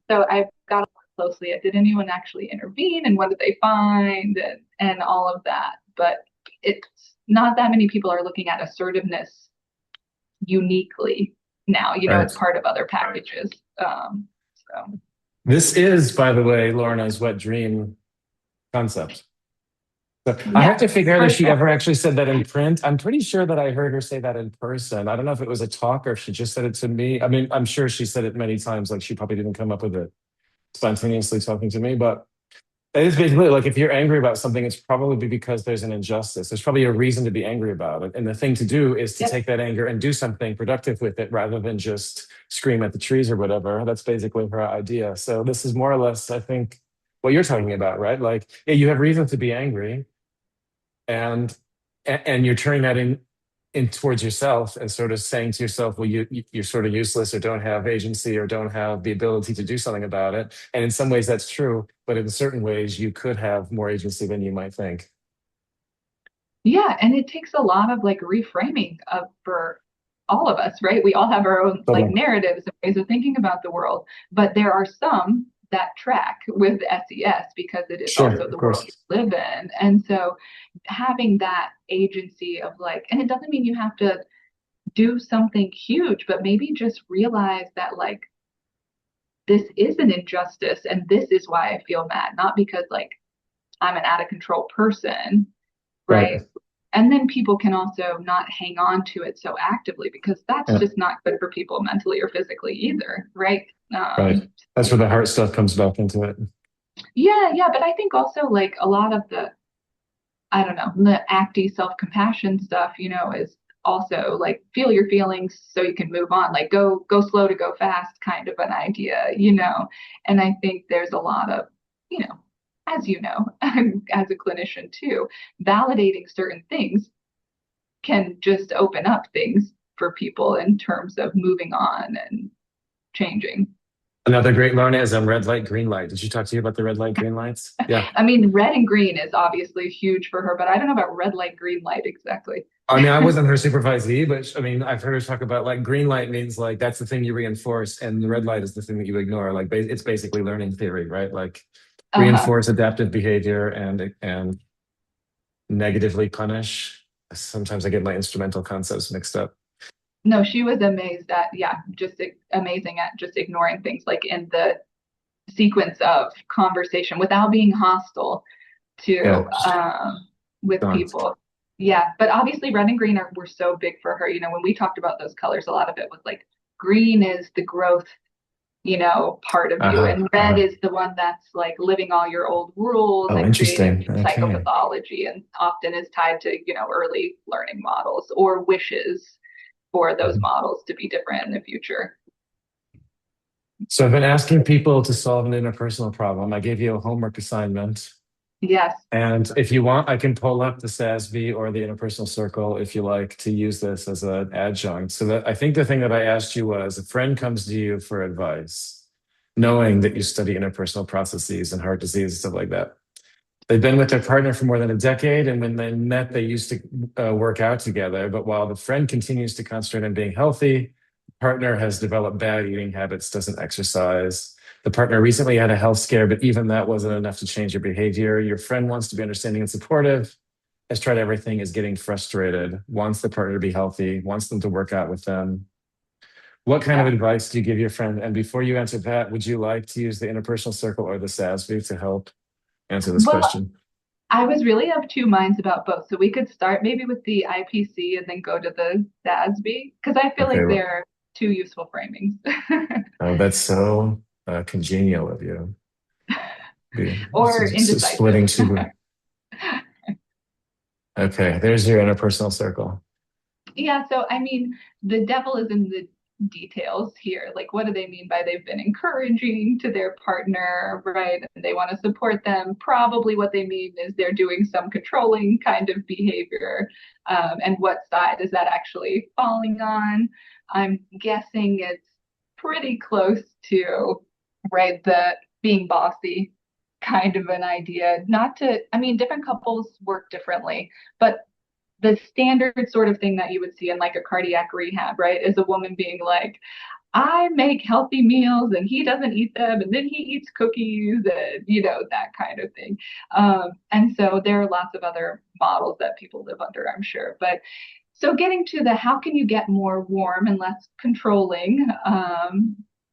Speaker 2: so I've got to look closely at, did anyone actually intervene and what did they find, and all of that. But it's not that many people are looking at assertiveness uniquely now,
Speaker 1: Right.
Speaker 2: as part of other packages. So
Speaker 1: This is, by the way, Lorna's wet dream concept. So I have
Speaker 2: yeah,
Speaker 1: to figure out
Speaker 2: for
Speaker 1: if she
Speaker 2: sure.
Speaker 1: ever actually said that in print. I'm pretty sure that I heard her say that in person. I don't know if it was a talk or if she just said it to me. I mean, I'm sure she said it many times, like she probably didn't come up with it spontaneously talking to me, but it is basically like if you're angry about something, it's probably because there's an injustice. There's probably a reason to be angry about it. And the thing to do is to
Speaker 2: Yep.
Speaker 1: take that anger and do something productive with it rather than just scream at the trees or whatever. That's basically her idea. So this is more or less, I think, what you're talking about, right? Like, yeah, you have reason to be angry and and you're turning that in towards yourself and sort of saying to yourself, well, you're sort of useless or don't have agency or don't have the ability to do something about it. And in some ways that's true, but in certain ways you could have more agency than you might think.
Speaker 2: Yeah, and it takes a lot of like reframing of for all of us, right? We all have our own like
Speaker 1: Totally.
Speaker 2: narratives and ways of thinking about the world, but there are some that track with SES because it is
Speaker 1: Sure,
Speaker 2: also
Speaker 1: of
Speaker 2: the world
Speaker 1: course.
Speaker 2: we live in. And so having that agency of like, and it doesn't mean you have to do something huge, but maybe just realize that like this is an injustice and this is why I feel mad, not because like I'm an out of control person,
Speaker 1: Right.
Speaker 2: right? And then people can also not hang on to it so actively because that's
Speaker 1: Yeah.
Speaker 2: just not good for people mentally or physically either, right?
Speaker 1: Right. That's where the heart stuff comes back into it.
Speaker 2: Yeah, yeah, but I think also like a lot of the, I don't know, the acty self-compassion stuff, is also like feel your feelings so you can move on, like go slow to go fast kind of an idea. And I think there's a lot of, you know, as you know, as a clinician too, validating certain things can just open up things for people in terms of moving on and changing.
Speaker 1: Another great Lorna is red light, green light. Did she talk to you about the red light, green lights? Yeah.
Speaker 2: I mean, red and green is obviously huge for her, but I don't know about red light, green light exactly.
Speaker 1: I mean, I wasn't her supervisee, but I mean, I've heard her talk about like green light means like that's the thing you reinforce, and the red light is the thing that you ignore. Like it's basically learning theory, right? Like
Speaker 2: Uh-huh.
Speaker 1: reinforce adaptive behavior and negatively punish. Sometimes I get my instrumental concepts mixed up.
Speaker 2: No, she was amazed at, yeah, just amazing at just ignoring things like in the sequence of conversation without being hostile to
Speaker 1: Yeah, just
Speaker 2: with
Speaker 1: gone.
Speaker 2: people. Yeah, but obviously red and green were so big for her. When we talked about those colors, a lot of it was like green is the growth, part of you,
Speaker 1: Uh-huh.
Speaker 2: and red
Speaker 1: Uh-huh.
Speaker 2: is the one that's like living all your old rules
Speaker 1: Oh,
Speaker 2: and creating
Speaker 1: interesting. Okay.
Speaker 2: psychopathology, and often is tied to early learning models or wishes for those
Speaker 1: Mhm.
Speaker 2: models to be different in the future.
Speaker 1: So I've been asking people to solve an interpersonal problem. I gave you a homework assignment.
Speaker 2: Yes.
Speaker 1: And if you want, I can pull up the SASB or the interpersonal circle if you like to use this as an adjunct. So that I think the thing that I asked you was a friend comes to you for advice, knowing that you study interpersonal processes and heart disease and stuff like that. They've been with their partner for more than a decade, and when they met, they used to work out together. But while the friend continues to concentrate on being healthy, the partner has developed bad eating habits, doesn't exercise. The partner recently had a health scare, but even that wasn't enough to change your behavior. Your friend wants to be understanding and supportive, has tried everything, is getting frustrated, wants the partner to be healthy, wants them to work out with them. What kind of
Speaker 2: Yeah.
Speaker 1: advice do you give your friend? And before you answer that, would you like to use the interpersonal circle or the SASB to help answer this
Speaker 2: Well,
Speaker 1: question?
Speaker 2: I was really of two minds about both. So we could start maybe with the IPC and then go to the SASB because I feel
Speaker 1: Okay,
Speaker 2: like
Speaker 1: well,
Speaker 2: they're two useful framings.
Speaker 1: oh, that's so congenial of you.
Speaker 2: Or
Speaker 1: Splitting
Speaker 2: indecisive.
Speaker 1: two. Okay, there's your interpersonal circle.
Speaker 2: Yeah, so I mean, the devil is in the details here. Like, what do they mean by they've been encouraging to their partner, right? And they want to support them. Probably what they mean is they're doing some controlling kind of behavior. And what side is that actually falling on? I'm guessing it's pretty close to, right, the being bossy kind of an idea. Not to, I mean, different couples work differently, but the standard sort of thing that you would see in like a cardiac rehab, right? Is a woman being like, I make healthy meals and he doesn't eat them, and then he eats cookies and, that kind of thing. And so there are lots of other models that people live under, I'm sure. But so getting to the how can you get more warm and less controlling,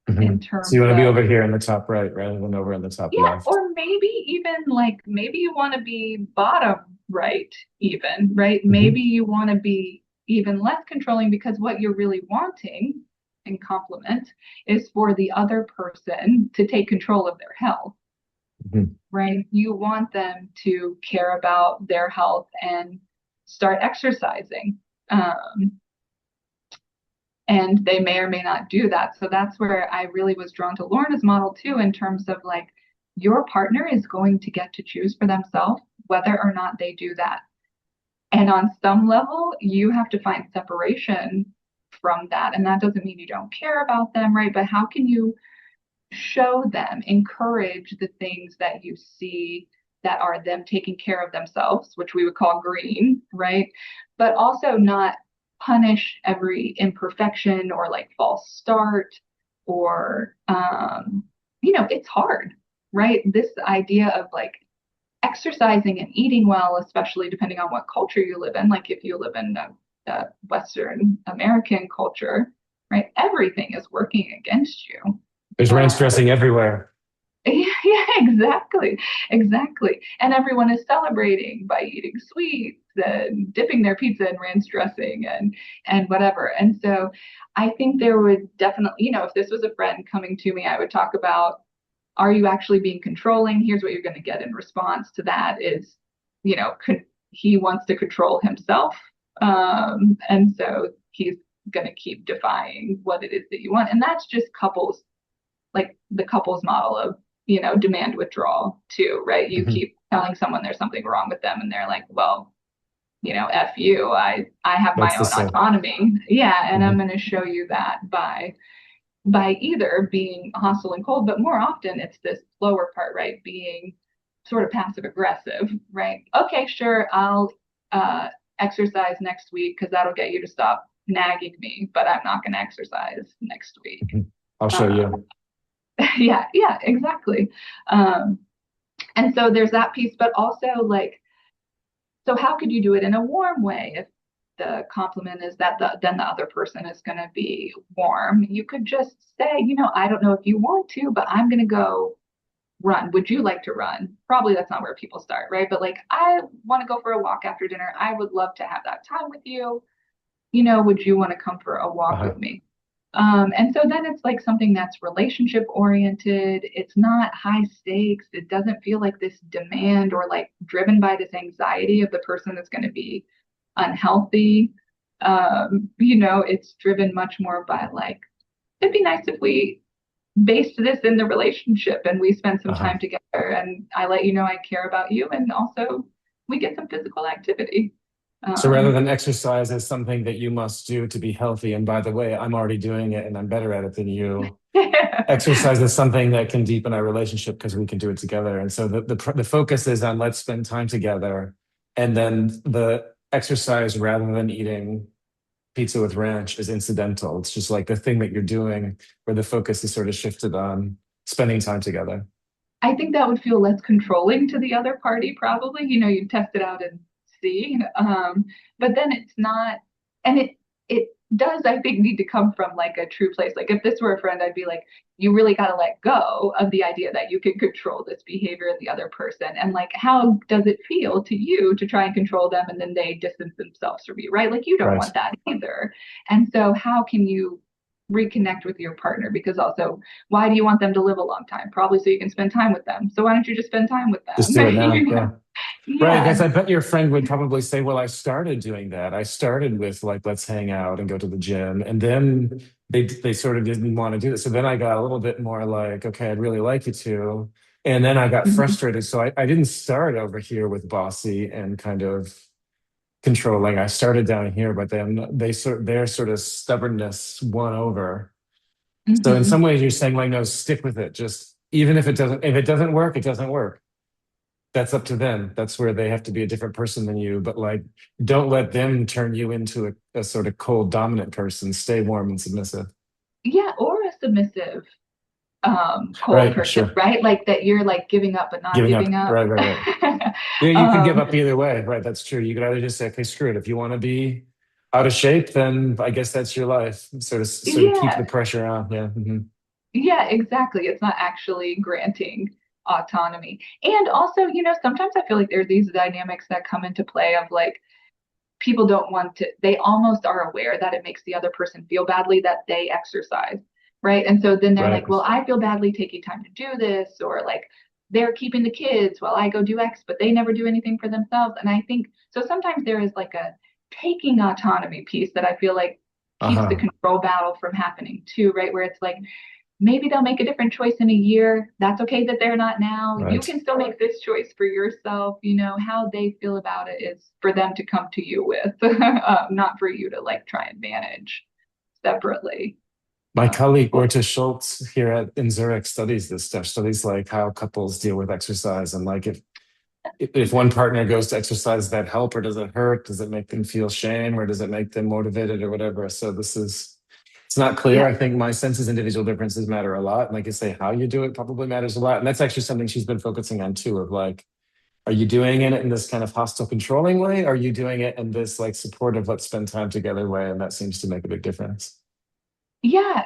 Speaker 2: in
Speaker 1: So you
Speaker 2: terms
Speaker 1: want to be
Speaker 2: of,
Speaker 1: over here in the top right rather than over in the top
Speaker 2: yeah,
Speaker 1: left.
Speaker 2: or maybe even like maybe you want to be bottom right, even, right? Maybe
Speaker 1: Hmm.
Speaker 2: you want to be even less controlling because what you're really wanting in compliment is for the other person to take control of their health,
Speaker 1: Hmm.
Speaker 2: right? You want them to care about their health and start exercising. Um, and they may or may not do that. So that's where I really was drawn to Lorna's model too, in terms of like your partner is going to get to choose for themselves whether or not they do that. And on some level, you have to find separation from that. And that doesn't mean you don't care about them, right? But how can you show them, encourage the things that you see that are them taking care of themselves, which we would call green, right? But also not punish every imperfection or like false start or, it's hard, right? This idea of like exercising and eating well, especially depending on what culture you live in, like if you live in the Western American culture, right? Everything is working against you.
Speaker 1: There's ranch
Speaker 2: uh,
Speaker 1: dressing everywhere.
Speaker 2: yeah, exactly. Exactly. And everyone is celebrating by eating sweets and dipping their pizza in ranch dressing and whatever. And so I think there would definitely, if this was a friend coming to me, I would talk about, are you actually being controlling? Here's what you're going to get in response to that is, he wants to control himself. And so he's going to keep defying what it is that you want. And that's just couples, like the couples model of, demand withdrawal too, right? You
Speaker 1: Hmm.
Speaker 2: keep telling someone there's something wrong with them and they're like, well, F you, I have
Speaker 1: That's
Speaker 2: my
Speaker 1: the
Speaker 2: own
Speaker 1: same.
Speaker 2: autonomy. Yeah. And I'm
Speaker 1: Hmm.
Speaker 2: going to show you that by either being hostile and cold, but more often it's this lower part, right? Being sort of passive aggressive, right? Okay, sure, I'll uh, exercise next week because that'll get you to stop nagging me, but I'm not going to exercise next week.
Speaker 1: Hmm. I'll show
Speaker 2: Uh,
Speaker 1: you.
Speaker 2: yeah, exactly. Um, and so there's that piece, but also like, so how could you do it in a warm way if the compliment is that then the other person is going to be warm? You could just say, I don't know if you want to, but I'm going to go run. Would you like to run? Probably that's not where people start, right? But like, I want to go for a walk after dinner. I would love to have that time with you. Would you want to come for a walk
Speaker 1: Uh-huh.
Speaker 2: with me? And so then it's like something that's relationship oriented. It's not high stakes. It doesn't feel like this demand or like driven by this anxiety of the person that's going to be unhealthy. It's driven much more by like, it'd be nice if we based this in the relationship and we spend some
Speaker 1: Uh-huh.
Speaker 2: time together and I let you know I care about you and also we get some physical activity.
Speaker 1: So rather
Speaker 2: Um,
Speaker 1: than exercise as something that you must do to be healthy, and by the way, I'm already doing it and I'm better at it than you, exercise is something that can deepen our relationship because we can do it together. And so the focus is on let's spend time together. And then the exercise rather than eating pizza with ranch is incidental. It's just like the thing that you're doing where the focus is sort of shifted on spending time together.
Speaker 2: I think that would feel less controlling to the other party, probably. You test it out and see. But then it's not, and it does, I think, need to come from like a true place. Like if this were a friend, I'd be like, you really got to let go of the idea that you can control this behavior in the other person. And like, how does it feel to you to try and control them and then they distance themselves from you, right? Like you don't
Speaker 1: Right.
Speaker 2: want that either. And so how can you reconnect with your partner? Because also, why do you want them to live a long time? Probably so you can spend time with them. So why don't you just spend time with
Speaker 1: Just
Speaker 2: them?
Speaker 1: do it now. Yeah. Right.
Speaker 2: Yeah.
Speaker 1: Because I bet your friend would probably say, well, I started doing that. I started with like, let's hang out and go to the gym. And then they sort of didn't want to do it. So then I got a little bit more like, okay, I'd really like you to. And then I got
Speaker 2: Mhm.
Speaker 1: frustrated. So I didn't start over here with bossy and kind of controlling. I started down here, but then their sort of stubbornness won over. So in some
Speaker 2: Mhm.
Speaker 1: ways you're saying like, no, stick with it. Just even if it doesn't work, it doesn't work. that's up to them. That's where they have to be a different person than you. But like, don't let them turn you into a sort of cold, dominant person. Stay warm and submissive.
Speaker 2: Yeah, or a submissive cold
Speaker 1: Right.
Speaker 2: person,
Speaker 1: Sure.
Speaker 2: right? Like that you're like giving up but not
Speaker 1: Giving up.
Speaker 2: giving up.
Speaker 1: Right. Right. Right. Yeah, you could give
Speaker 2: um
Speaker 1: up either way. Right. That's true. You could either just say, okay, screw it. If you want to be out of shape, then I guess that's your life. Sort of keep the
Speaker 2: yeah,
Speaker 1: pressure on. Yeah.
Speaker 2: yeah, exactly. It's not actually granting autonomy. And also, sometimes I feel like there's these dynamics that come into play of like people don't want to, they almost are aware that it makes the other person feel badly that they exercise, right? And so then they're like,
Speaker 1: Right.
Speaker 2: well, I feel badly taking time to do this, or like they're keeping the kids while I go do X, but they never do anything for themselves. And I think so sometimes there is like a taking autonomy piece that I feel like keeps the
Speaker 1: Uh-huh.
Speaker 2: control battle from happening too, right? Where it's like, maybe they'll make a different choice in a year. That's okay that they're not now. You
Speaker 1: Right.
Speaker 2: can still make this choice for yourself. How they feel about it is for them to come to you with, not for you to like try and manage separately.
Speaker 1: My colleague
Speaker 2: Well,
Speaker 1: Orta Schultz here in Zurich studies this stuff, studies like how couples deal with exercise and like if one partner goes to exercise, that help or does it hurt? Does it make them feel shame or does it make them motivated or whatever? So it's not clear.
Speaker 2: yeah,
Speaker 1: I think my sense is individual differences matter a lot. And like I say, how you do it probably matters a lot. And that's actually something she's been focusing on too, of like, are you doing it in this kind of hostile, controlling way? Are you doing it in this like supportive, let's spend time together way? And that seems to make a big difference.
Speaker 2: yeah.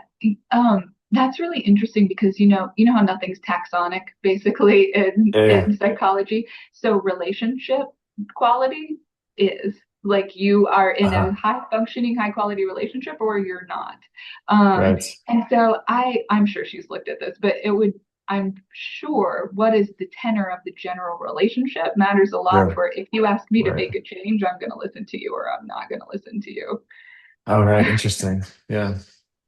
Speaker 2: That's really interesting because you know how nothing's taxonic basically in
Speaker 1: Yeah, yeah.
Speaker 2: in psychology. So relationship quality is like you are in a
Speaker 1: Uh-huh.
Speaker 2: high functioning, high quality relationship or you're not. Um,
Speaker 1: Right.
Speaker 2: and so I'm sure she's looked at this, but I'm sure what is the tenor of the general relationship matters a lot
Speaker 1: Sure.
Speaker 2: for if you ask me to
Speaker 1: Right.
Speaker 2: make a change, I'm going to listen to you or I'm not going to listen to you.
Speaker 1: All right. Interesting. Yeah.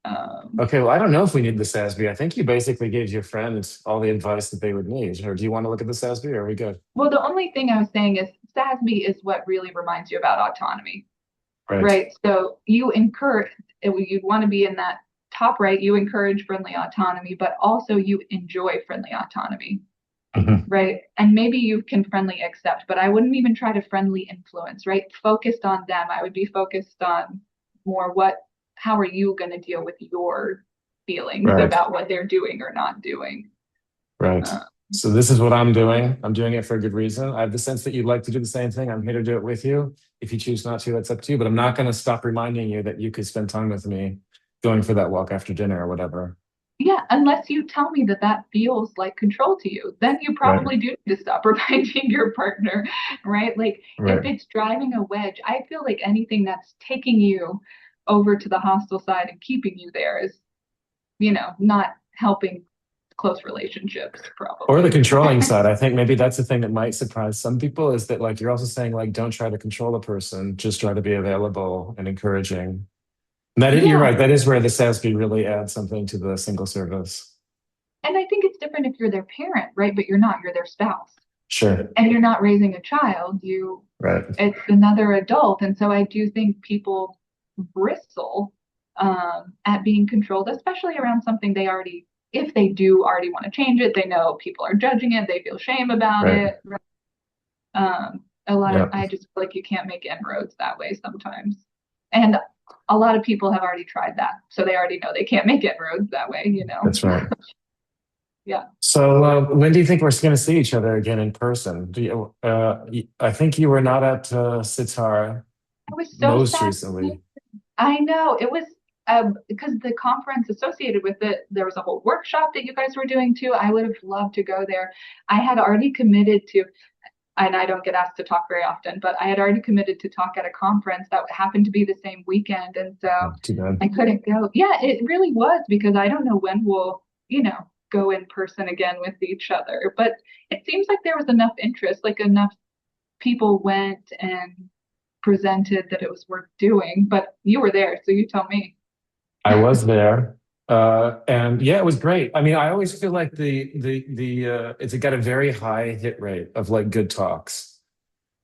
Speaker 2: Um,
Speaker 1: Okay, well, I don't know if we need the SASB. I think you basically gave your friends all the advice that they would need. Or do you want to look at the SASB or are we good?
Speaker 2: Well, the only thing I was saying is SASB is what really reminds you about autonomy,
Speaker 1: Right.
Speaker 2: right? So you'd want to be in that top right, you encourage friendly autonomy, but also you enjoy friendly autonomy,
Speaker 1: Mhm.
Speaker 2: right? And maybe you can friendly accept, but I wouldn't even try to friendly influence, right? Focused on them. I would be focused on more how are you going to deal with your feelings
Speaker 1: Right.
Speaker 2: about what they're doing or not doing?
Speaker 1: Right.
Speaker 2: Uh,
Speaker 1: So this is what I'm doing. I'm doing it for a good reason. I have the sense that you'd like to do the same thing. I'm here to do it with you. If you choose not to, that's up to you. But I'm not going to stop reminding you that you could spend time with me going for that walk after dinner or whatever.
Speaker 2: Yeah, unless you tell me that that feels like control to you, then you
Speaker 1: Right.
Speaker 2: probably do need to stop reminding your partner, right? Like if
Speaker 1: Right.
Speaker 2: it's driving a wedge, I feel like anything that's taking you over to the hostile side and keeping you there is, not helping close relationships,
Speaker 1: Or the
Speaker 2: probably.
Speaker 1: controlling side. I think maybe that's the thing that might surprise some people is that like you're also saying like don't try to control a person, just try to be available and encouraging. You're
Speaker 2: Yeah.
Speaker 1: right. That is where the SASB really adds something to the single service.
Speaker 2: And I think it's different if you're their parent, right? But you're not, you're their spouse.
Speaker 1: Sure.
Speaker 2: And you're not raising a child,
Speaker 1: Right.
Speaker 2: it's another adult. And so I do think people bristle at being controlled, especially around something if they do already want to change it, they know people are judging it, they feel shame about
Speaker 1: Right.
Speaker 2: it.
Speaker 1: Yeah.
Speaker 2: I just feel like you can't make inroads that way sometimes. And a lot of people have already tried that. So they already know they can't make inroads that way.
Speaker 1: That's right.
Speaker 2: Yeah.
Speaker 1: So when do you think we're going to see each other again in person? I think you were not at Sitar
Speaker 2: I was so
Speaker 1: most
Speaker 2: sad.
Speaker 1: recently.
Speaker 2: I know it was because the conference associated with it, there was a whole workshop that you guys were doing too. I would have loved to go there. I had already committed to, and I don't get asked to talk very often, but I had already committed to talk at a conference that happened to be the same weekend. And so
Speaker 1: Oh, too bad.
Speaker 2: I couldn't go. Yeah, it really was because I don't know when we'll go in person again with each other. But it seems like there was enough interest, like enough people went and presented that it was worth doing. But you were there, so you tell me.
Speaker 1: I was there. And yeah, it was great. I mean, I always feel like it's got a very high hit rate of like good talks.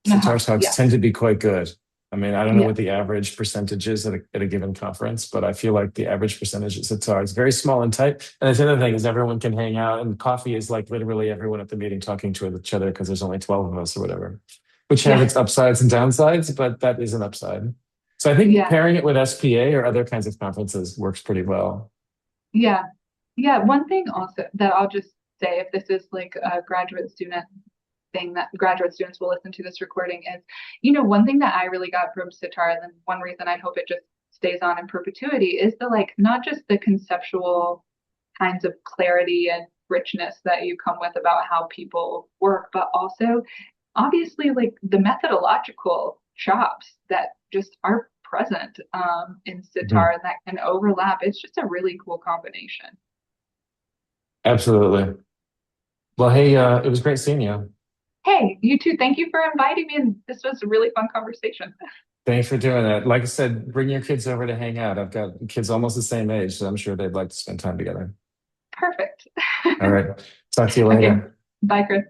Speaker 1: Sitar talks
Speaker 2: Yeah.
Speaker 1: tend to be quite good. I mean, I don't know
Speaker 2: Yeah.
Speaker 1: what the average percentage is at a given conference, but I feel like the average percentage at Sitar is very small and tight. And the other thing is everyone can hang out, and coffee is like literally everyone at the meeting talking to each other because there's only 12 of us or whatever, which has
Speaker 2: Yeah.
Speaker 1: its upsides and downsides, but that is an upside. So I think
Speaker 2: Yeah.
Speaker 1: pairing it with SPA or other kinds of conferences works pretty well.
Speaker 2: Yeah. Yeah. One thing also that I'll just say, if this is like a graduate student thing that graduate students will listen to this recording, is, one thing that I really got from Sitar, and then one reason I hope it just stays on in perpetuity, is the like not just the conceptual kinds of clarity and richness that you come with about how people work, but also obviously like the methodological chops that just are present in
Speaker 1: Mhm.
Speaker 2: Sitar and that can overlap. It's just a really cool combination.
Speaker 1: Absolutely. Well, hey, it was great seeing you.
Speaker 2: Hey, you too. Thank you for inviting me. And this was a really fun conversation.
Speaker 1: Thanks for doing that. Like I said, bring your kids over to hang out. I've got kids almost the same age, so I'm sure they'd like to spend time together.
Speaker 2: Perfect.
Speaker 1: All right. Talk to you
Speaker 2: Okay.
Speaker 1: later.
Speaker 2: Bye, Chris.